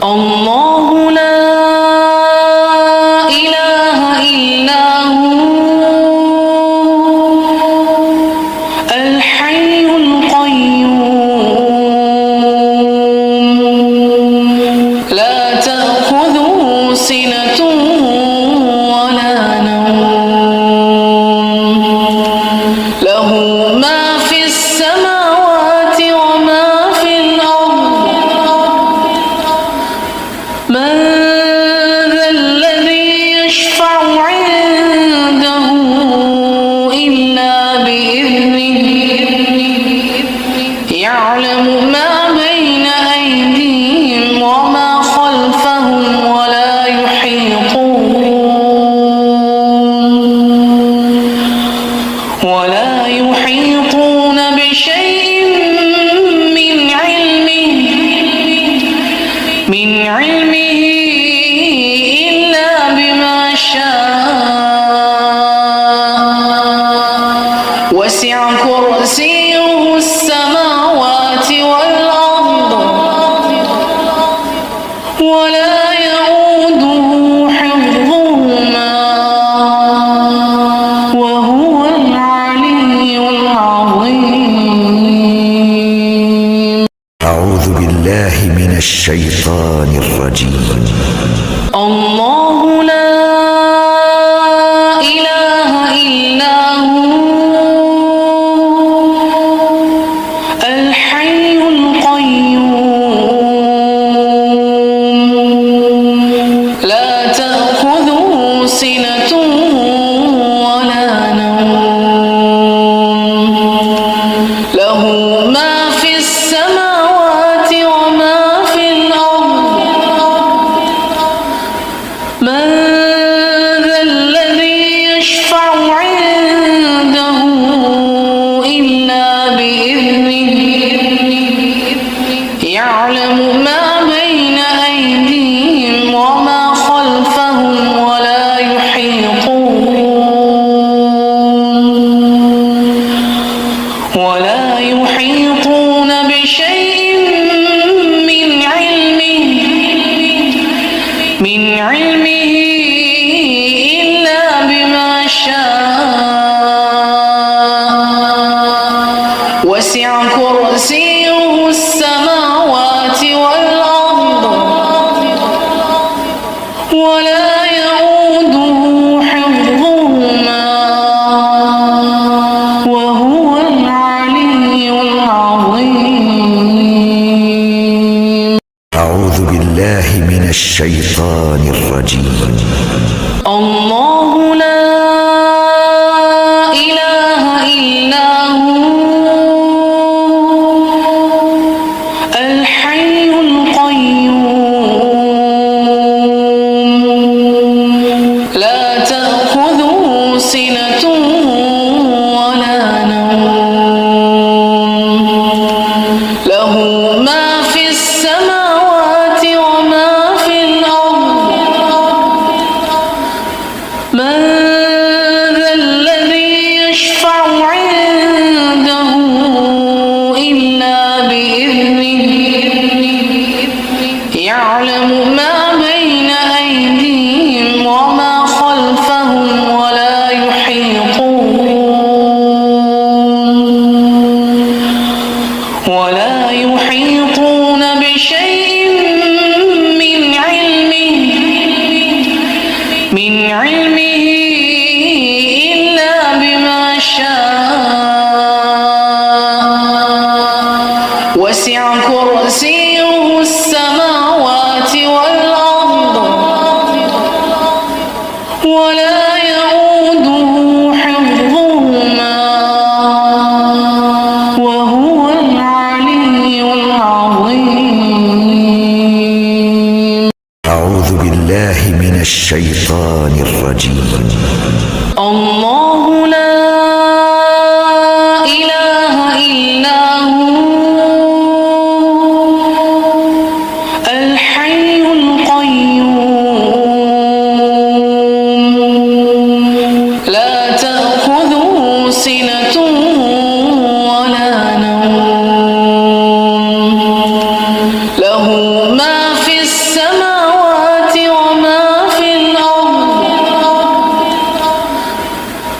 الله لا إله إلا هو الحي القيوم لا تأخذه سنة ولا نوم له ما في السماوات وما في الأرض من ذا الذي يشفع عنده إلا بإذنه يعلم ما بين أيديهم وما خلفهم ولا يحيطون بشيء من علمه إلا بما شاء وسع كرسيه السماوات والأرض ولا يؤوده حفظهما وهو العلي العظيم. أعوذ بالله من الشيطان الرجيم. الله لا إله إلا هو الحي القيوم لا تأخذه سنة ولا نوم له ما في السماوات وما في الأرض من ذا الذي يشفع عنده إلا بإذنه يعلم ما بين أيديهم وما خلفهم ولا يحيطون بشيء من علمه إلا بما شاء وسع كرسيه السماوات والأرض ولا يؤوده حفظهما وهو العلي العظيم. أعوذ بالله من الشيطان الرجيم. الله لا إله إلا هو الحي القيوم لا تأخذه سنة ولا نوم له ما في السماوات وما في الأرض من ذا الذي يشفع عنده إلا بإذنه يعلم ما بين أيديهم وما خلفهم ولا يحيطون بشيء من علمه إلا بما شاء من الشيطان الرجيم. الله لا إله إلا هو الحي القيوم لا تأخذه سنة ولا نوم له ما في السماوات وما في الأرض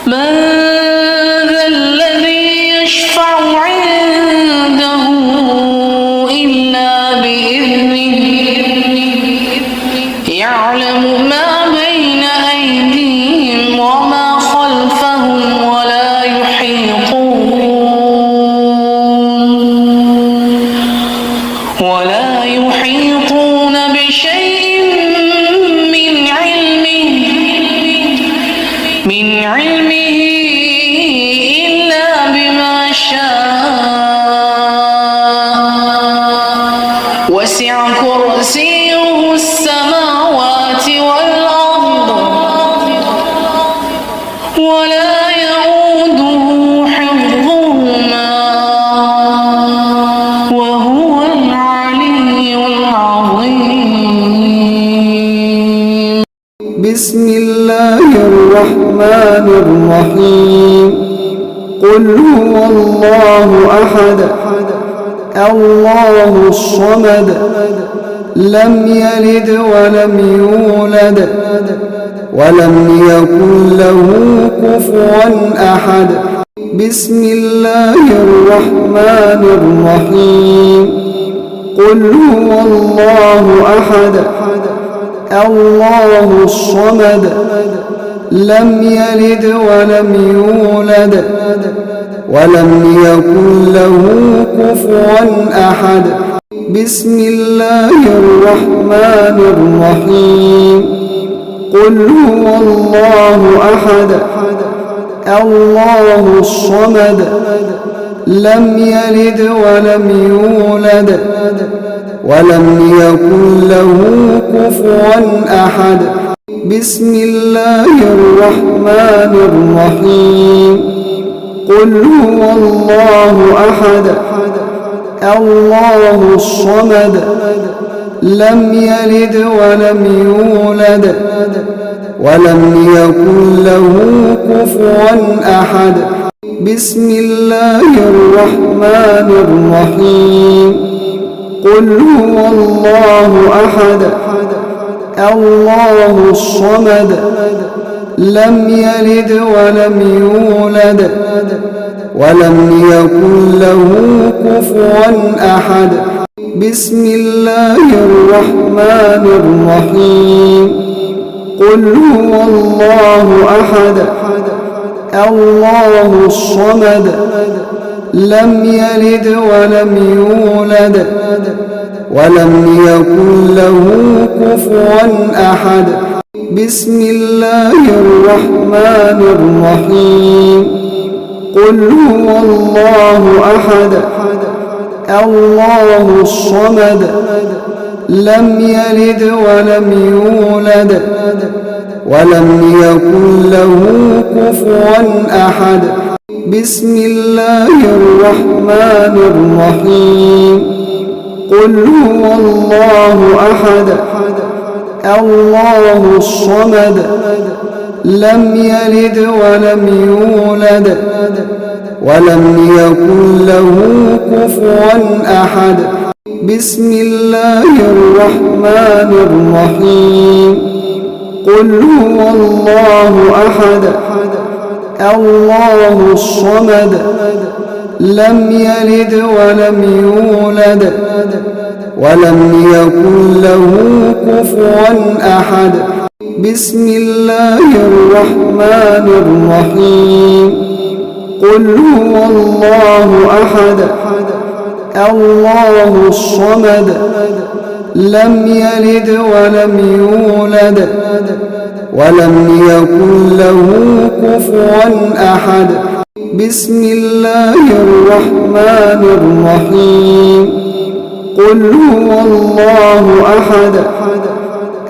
من ذا الذي يشفع عنده إلا بإذنه يعلم ما بين أيديهم وما خلفهم ولا يحيطون بشيء من علمه إلا بما شاء وسع كرسيه السماوات والأرض ولا يؤوده حفظهما وهو العلي العظيم. بسم الله الرحمن الرحيم. قل هو الله أحد الله الصمد لم يلد ولم يولد ولم يكن له كفوا أحد. بسم الله الرحمن الرحيم. قل هو الله أحد الله الصمد لم يلد ولم يولد ولم يكن له كفوا أحد. بسم الله الرحمن الرحيم. قل هو الله أحد الله الصمد لم يلد ولم يولد ولم يكن له كفوا أحد. بسم الله الرحمن الرحيم. قل هو الله أحد الله الصمد لم يلد ولم يولد ولم يكن له كفوا أحد. بسم الله الرحمن الرحيم. قل هو الله أحد الله الصمد لم يلد ولم يولد ولم يكن له كفوا أحد. بسم الله الرحمن الرحيم. قل هو الله أحد الله الصمد لم يلد ولم يولد ولم يكن له كفوا أحد. بسم الله الرحمن الرحيم. قل هو الله أحد الله الصمد لم يلد ولم يولد ولم يكن له كفوا أحد. بسم الله الرحمن الرحيم. قل هو الله أحد الله الصمد لم يلد ولم يولد ولم يكن له كفوا أحد. بسم الله الرحمن الرحيم. قل هو الله أحد الله الصمد لم يلد ولم يولد ولم يكن له كفوا أحد. بسم الله الرحمن الرحيم. قل هو الله أحد الله الصمد لم يلد ولم يولد ولم يكن له كفوا أحد. بسم الله الرحمن الرحيم. قل هو الله أحد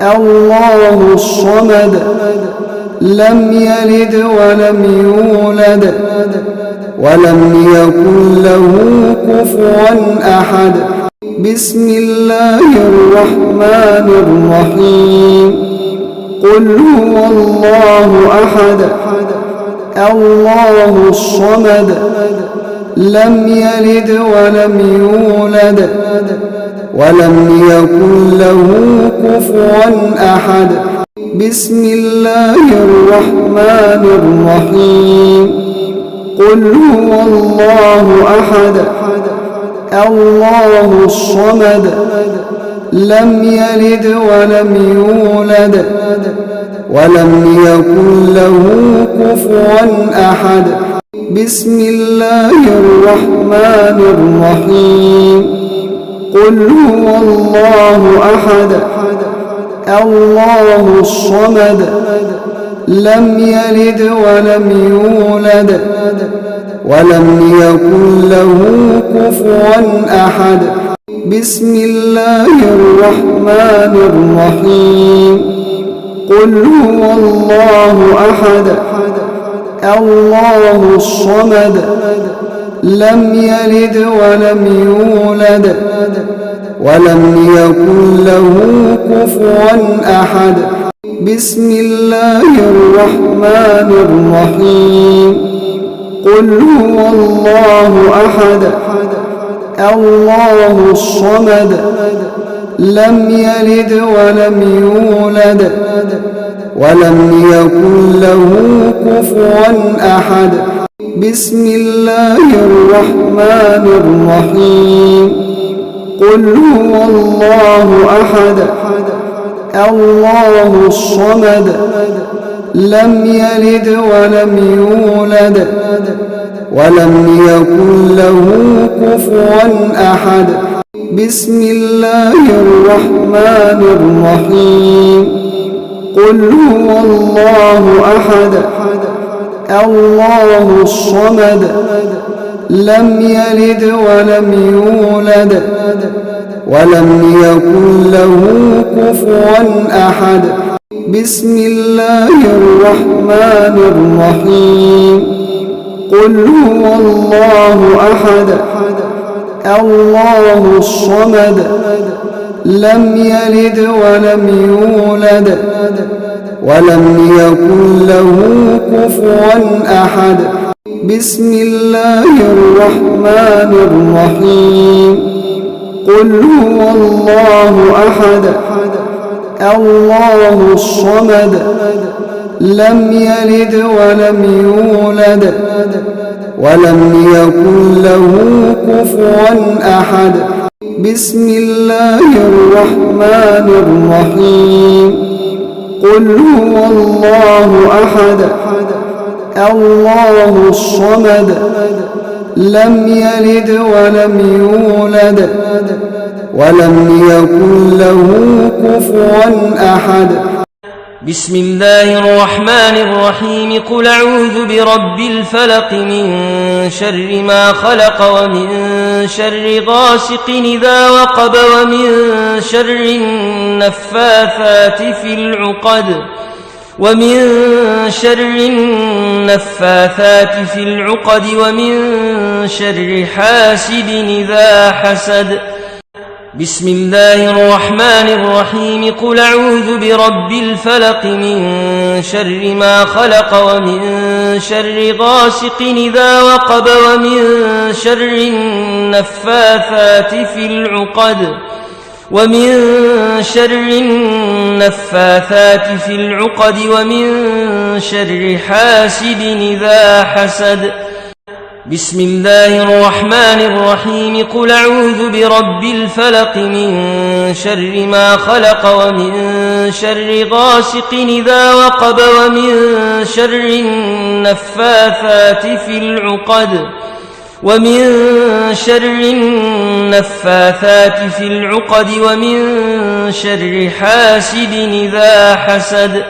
الله الصمد لم يلد ولم يولد ولم يكن له كفوا أحد بسم الله الرحمن الرحيم قل هو الله أحد الله الصمد لم يلد ولم يولد ولم يكن له كفوا أحد بسم الله الرحمن الرحيم قل هو الله أحد الله الصمد لم يلد ولم يولد ولم يكن له كفوا أحد بسم الله الرحمن الرحيم قل هو الله أحد الله الصمد لم يلد ولم يولد ولم يكن له كفوا أحد بسم الله الرحمن الرحيم قل هو الله أحد الله الصمد لم يلد ولم يولد ولم يكن له كفوا أحد بسم الله الرحمن الرحيم قل هو الله أحد الله الصمد لم يلد ولم يولد ولم يكن له كفوا أحد بسم الله الرحمن الرحيم قل هو الله أحد الله الصمد لم يلد ولم يولد ولم يكن له كفوا أحد بسم الله الرحمن الرحيم قل هو الله أحد الله الصمد لم يلد ولم يولد ولم يكن له كفوا أحد بسم الله الرحمن الرحيم قل هو الله أحد الله الصمد لم يلد ولم يولد ولم يكن له كفوا أحد بسم الله الرحمن الرحيم قل هو الله أحد الله الصمد لم يلد ولم يولد ولم يكن له كفوا أحد بسم الله الرحمن الرحيم قل هو الله أحد الله الصمد لم يلد ولم يولد ولم يكن له كفوا أحد بسم الله الرحمن الرحيم قل أعوذ برب الفلق من شر ما خلق ومن شر غاسق إذا وقب ومن شر النفاثات في العقد ومن شر حاسد إذا حسد بسم الله الرحمن الرحيم قل أعوذ برب الفلق من شر ما خلق ومن شر غاسق إذا وقب ومن شر النفاثات في العقد ومن شر حاسد إذا حسد بسم الله الرحمن الرحيم قل أعوذ برب الفلق من شر ما خلق ومن شر غاسق إذا وقب ومن شر النفاثات في العقد ومن شر حاسد إذا حسد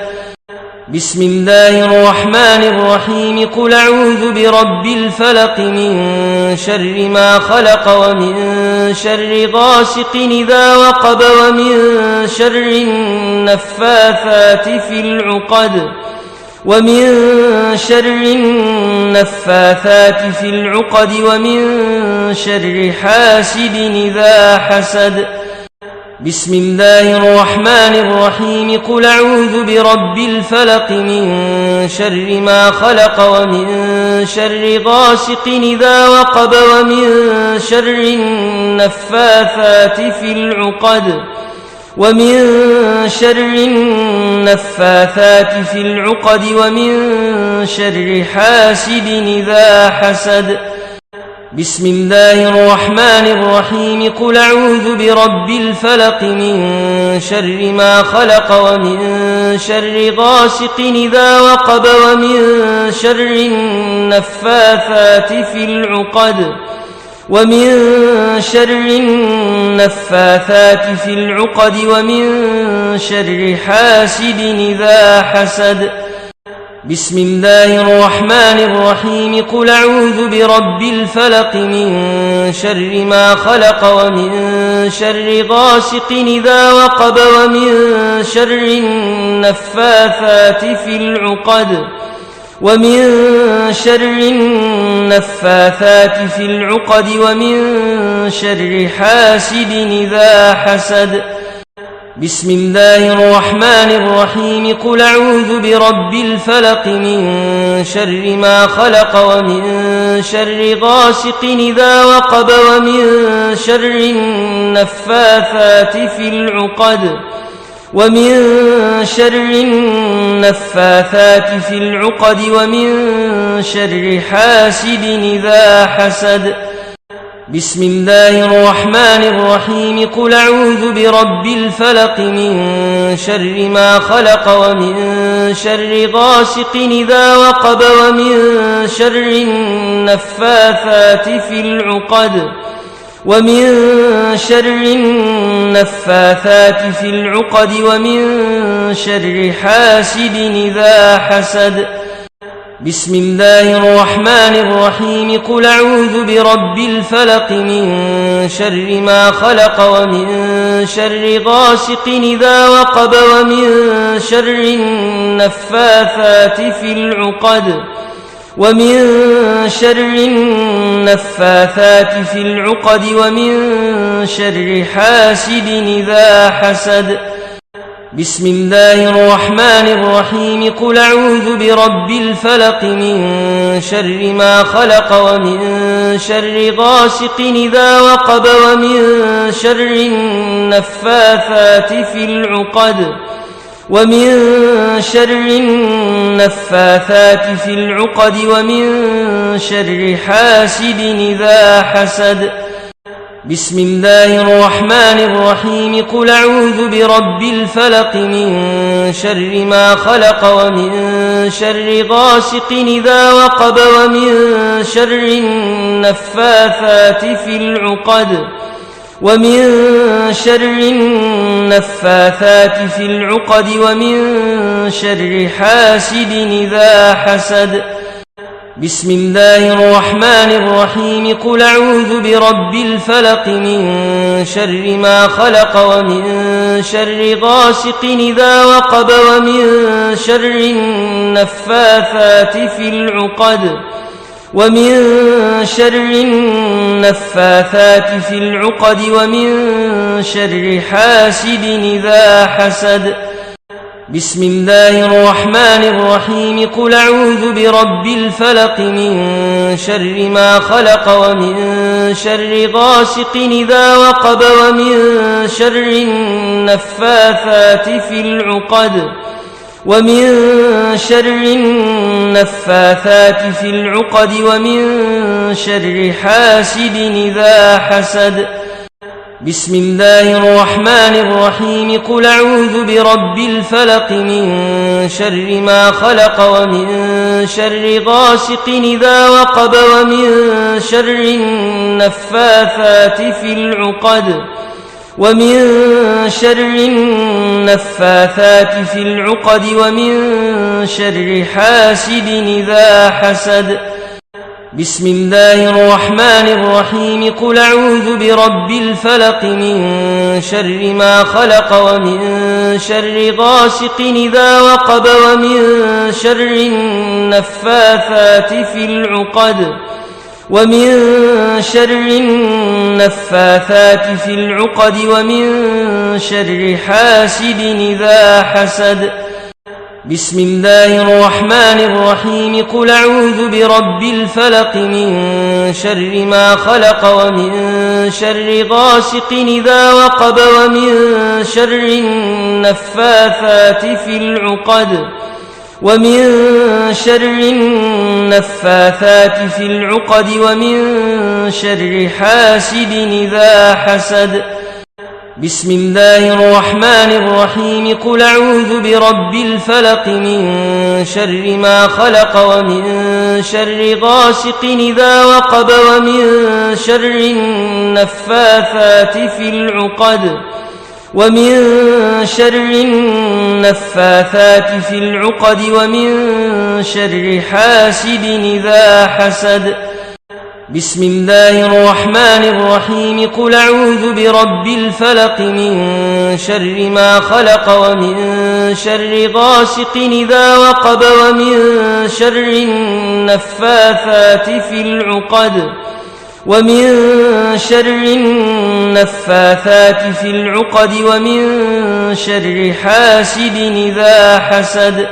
بسم الله الرحمن الرحيم قل أعوذ برب الفلق من شر ما خلق ومن شر غاسق إذا وقب ومن شر النفاثات في العقد ومن شر حاسد إذا حسد بسم الله الرحمن الرحيم قل أعوذ برب الفلق من شر ما خلق ومن شر غاسق إذا وقب ومن شر النفاثات في العقد ومن شر حاسد إذا حسد بسم الله الرحمن الرحيم قل أعوذ برب الفلق من شر ما خلق ومن شر غاسق إذا وقب ومن شر النفاثات في العقد ومن شر حاسد إذا حسد بسم الله الرحمن الرحيم قل أعوذ برب الفلق من شر ما خلق ومن شر غاسق إذا وقب ومن شر النفاثات في العقد ومن شر حاسد إذا حسد بسم الله الرحمن الرحيم قل أعوذ برب الفلق من شر ما خلق ومن شر غاسق إذا وقب ومن شر النفاثات في العقد ومن شر حاسد إذا حسد بسم الله الرحمن الرحيم قل أعوذ برب الفلق من شر ما خلق ومن شر غاسق إذا وقب ومن شر النفاثات في العقد ومن شر حاسد إذا حسد بسم الله الرحمن الرحيم قل أعوذ برب الفلق من شر ما خلق ومن شر غاسق إذا وقب ومن شر النفاثات في العقد ومن شر حاسد إذا حسد بسم الله الرحمن الرحيم قل أعوذ برب الفلق من شر ما خلق ومن شر غاسق إذا وقب ومن شر النفاثات في العقد ومن شر حاسد إذا حسد بسم الله الرحمن الرحيم قل أعوذ برب الفلق من شر ما خلق ومن شر غاسق إذا وقب ومن شر النفاثات في العقد ومن شر حاسد إذا حسد بسم الله الرحمن الرحيم قل أعوذ برب الفلق من شر ما خلق ومن شر غاسق إذا وقب ومن شر النفاثات في العقد ومن شر حاسد إذا حسد بسم الله الرحمن الرحيم قل أعوذ برب الفلق من شر ما خلق ومن شر غاسق إذا وقب ومن شر النفاثات في العقد ومن شر حاسد إذا حسد بسم الله الرحمن الرحيم قل أعوذ برب الفلق من شر ما خلق ومن شر غاسق إذا وقب ومن شر النفاثات في العقد ومن شر النفاثات في العقد ومن شر حاسد إذا حسد. بسم الله الرحمن الرحيم. قل أعوذ برب الفلق من شر ما خلق ومن شر غاسق إذا وقب ومن شر النفاثات في العقد ومن شر النفاثات في العقد ومن شر حاسد إذا حسد. بسم الله الرحمن الرحيم. قل أعوذ برب الفلق من شر ما خلق ومن شر غاسق إذا وقب ومن شر النفاثات في العقد ومن شر النفاثات في العقد ومن شر حاسد إذا حسد. بسم الله الرحمن الرحيم. قل أعوذ برب الفلق من شر ما خلق ومن شر غاسق إذا وقب ومن شر النفاثات في العقد ومن شر النفاثات في العقد ومن شر حاسد إذا حسد. بسم الله الرحمن الرحيم. قل أعوذ برب الفلق من شر ما خلق ومن شر غاسق إذا وقب ومن شر النفاثات في العقد ومن شر النفاثات في العقد ومن شر حاسد إذا حسد.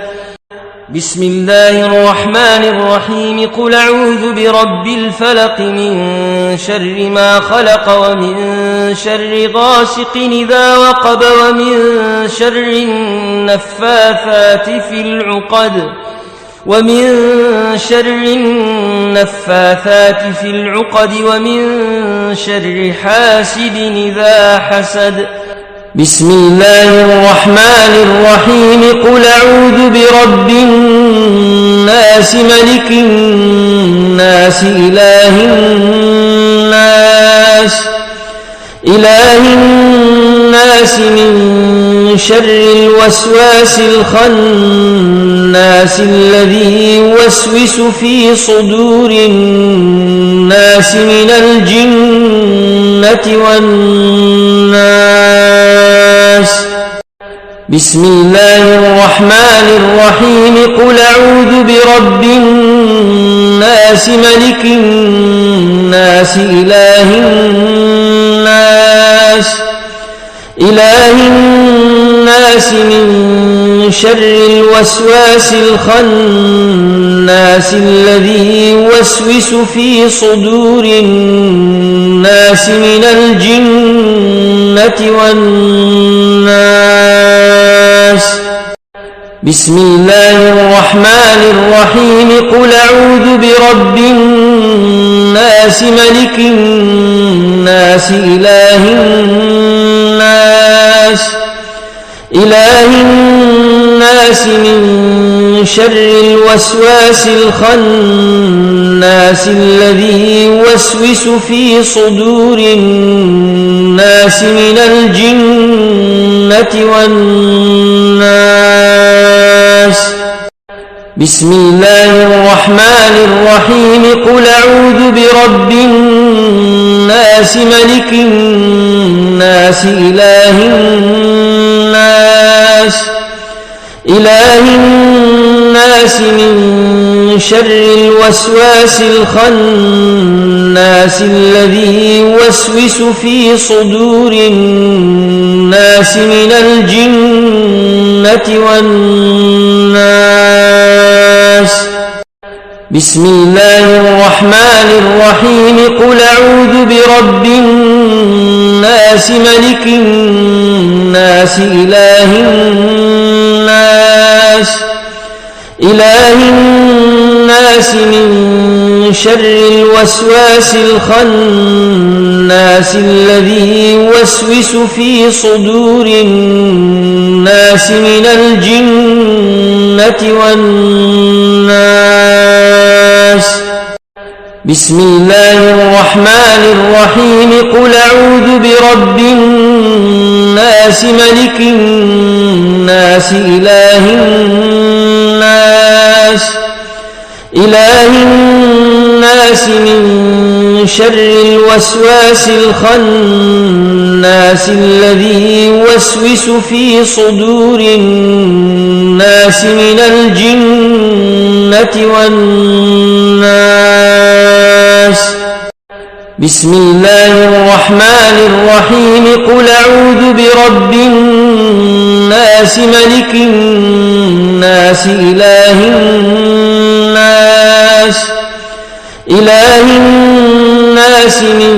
بسم الله الرحمن الرحيم. قل أعوذ برب الفلق من شر ما خلق ومن شر غاسق إذا وقب ومن شر النفاثات في العقد ومن شر النفاثات في العقد ومن شر حاسد إذا حسد. بسم الله الرحمن الرحيم. قل أعوذ برب الناس ملك الناس إله الناس من شر الوسواس الخناس الذي يوسوس في صدور الناس من الجنة والناس. بسم الله الرحمن الرحيم. قل أعوذ برب الناس ملك الناس إله الناس من شر الوسواس الخناس الذي يوسوس في صدور الناس من الجنة والناس. بسم الله الرحمن الرحيم. قل أعوذ برب الناس ملك الناس إله الناس من شر الوسواس الخناس الذي يوسوس في صدور الناس من الجنة والناس. بسم الله الرحمن الرحيم. قل أعوذ برب الناس ملك الناس إله الناس من شر الوسواس الخناس الذي يوسوس في صدور الناس من الجنة والناس. بسم الله الرحمن الرحيم. قل أعوذ برب الناس ملك الناس إله الناس من شر الوسواس الخناس الذي يوسوس في صدور الناس من الجنة والناس. بسم الله الرحمن الرحيم. قل أعوذ برب الناس الناس ملك الناس إله الناس من شر الوسواس الخناس الذي يوسوس في صدور الناس من الجنة والناس. بسم الله الرحمن الرحيم. قل أعوذ برب الناس ملك الناس إله الناس من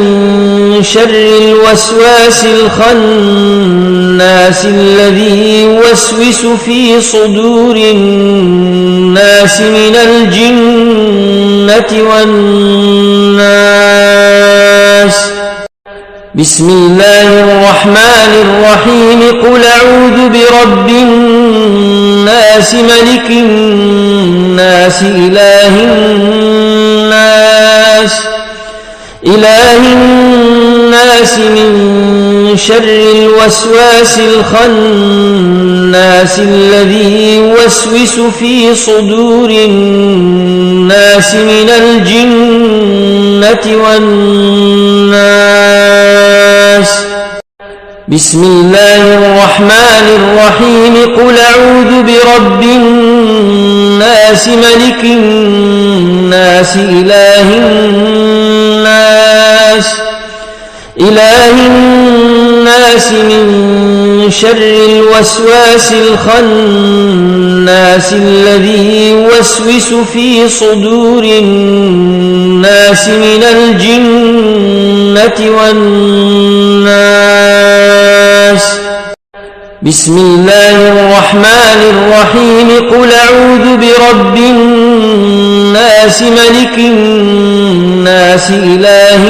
شر الوسواس الخناس الذي يوسوس في صدور الناس من الجنة والناس. بسم الله الرحمن الرحيم. قل أعوذ برب الناس ملك الناس إله الناس من شر الوسواس الخناس الذي يوسوس في صدور الناس من الجنة والناس. بسم الله الرحمن الرحيم. قل أعوذ برب الناس ملك الناس إله الناس من شر الوسواس الخناس الذي يوسوس في صدور الناس من الجنة والناس. بسم الله الرحمن الرحيم. قل أعوذ برب الناس ملك الناس إله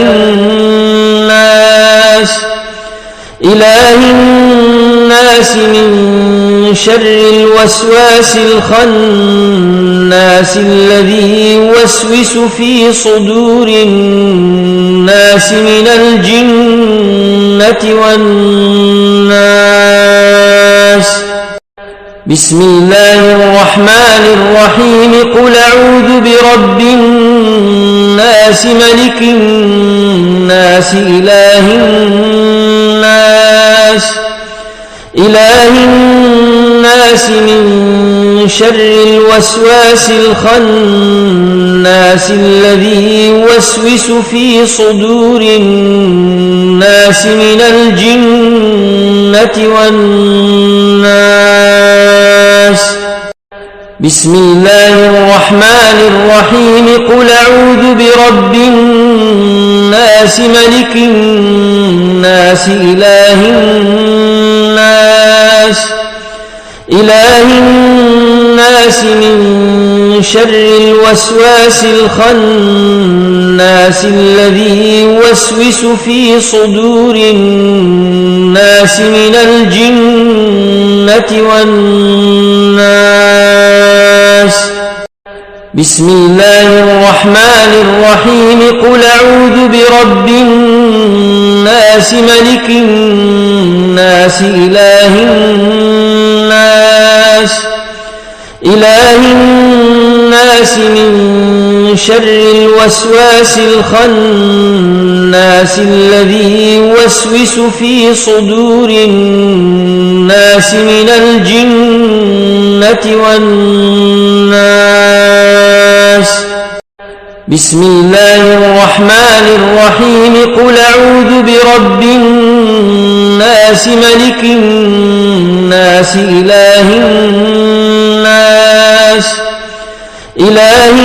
الناس من شر الوسواس الخناس الذي يوسوس في صدور الناس من الجنة والناس. بسم الله الرحمن الرحيم. قل أعوذ برب الناس ملك الناس إله الناس من شر الوسواس الخناس الذي يوسوس في صدور الناس من الجنة والناس. بسم الله الرحمن الرحيم. قل أعوذ برب الناس ملك الناس إله الناس من شر الوسواس الخناس الذي يوسوس في صدور الناس من الجنة والناس. بسم الله الرحمن الرحيم. قل أعوذ برب الناس ملك الناس إله الناس من شر الوسواس الخناس الذي يوسوس في صدور الناس من الجنة والناس. بسم الله الرحمن الرحيم. قل أعوذ برب الناس ملك الناس إله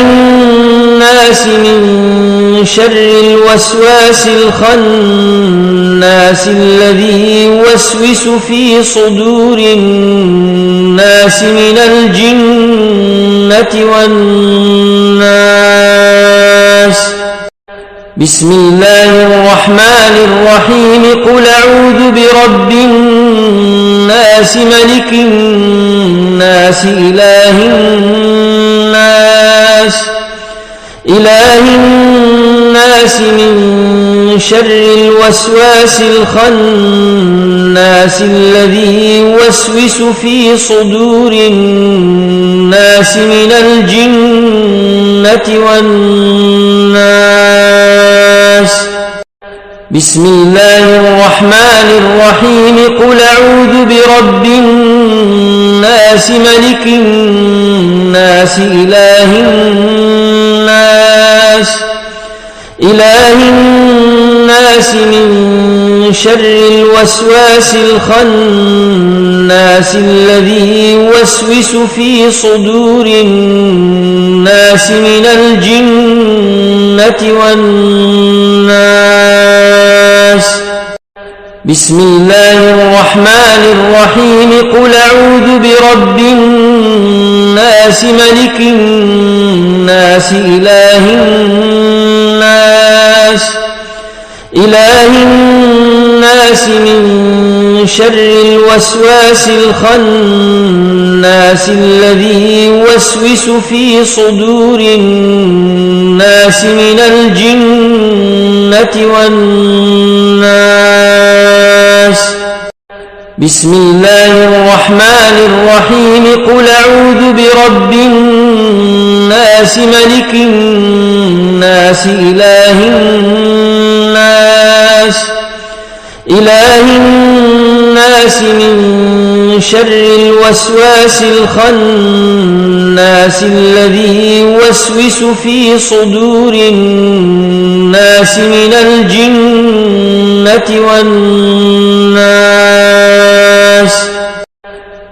الناس من شر الوسواس الخناس الذي يوسوس في صدور الناس من الجنة والناس. بسم الله الرحمن الرحيم. قل أعوذ برب الناس ملك الناس إله الناس من شر الوسواس الخناس الذي يوسوس في صدور الناس من الجنة والناس. بسم الله الرحمن الرحيم. قل أعوذ برب الناس ملك الناس إله الناس من شر الوسواس الخناس الذي يوسوس في صدور الناس من الجنة والناس. بسم الله الرحمن الرحيم. قل أعوذ برب الناس ملك الناس إله الناس من شر الوسواس الخناس الذي يوسوس في صدور الناس من الجنة والناس. بسم الله الرحمن الرحيم. قل أعوذ برب الناس ملك الناس إله الناس من شر الوسواس الخناس الذي يوسوس في صدور الناس من الجنة والناس.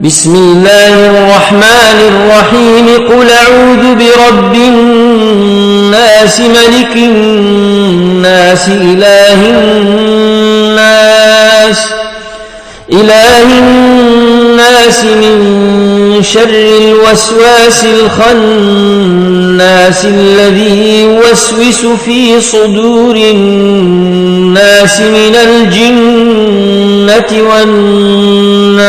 بسم الله الرحمن الرحيم. قل أعوذ برب الناس ملك الناس إله الناس من شر الوسواس الخناس الذي يوسوس في صدور الناس من الجنة والناس.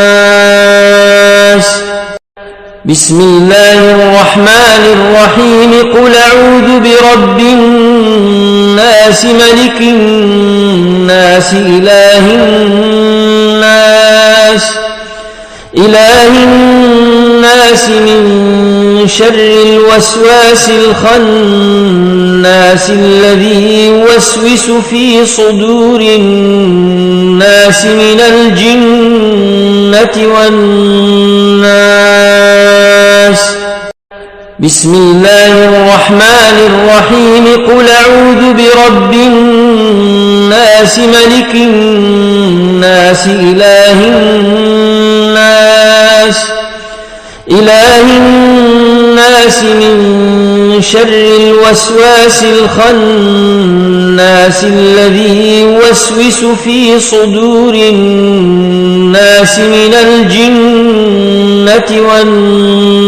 بسم الله الرحمن الرحيم. قل أعوذ برب الناس ملك الناس إله الناس من شر الوسواس الخناس الذي يوسوس في صدور الناس من الجنة والناس. بسم الله الرحمن الرحيم. قل أعوذ برب الناس ملك الناس إله الناس من شر الوسواس الخناس الذي يوسوس في صدور الناس من الجنة والناس.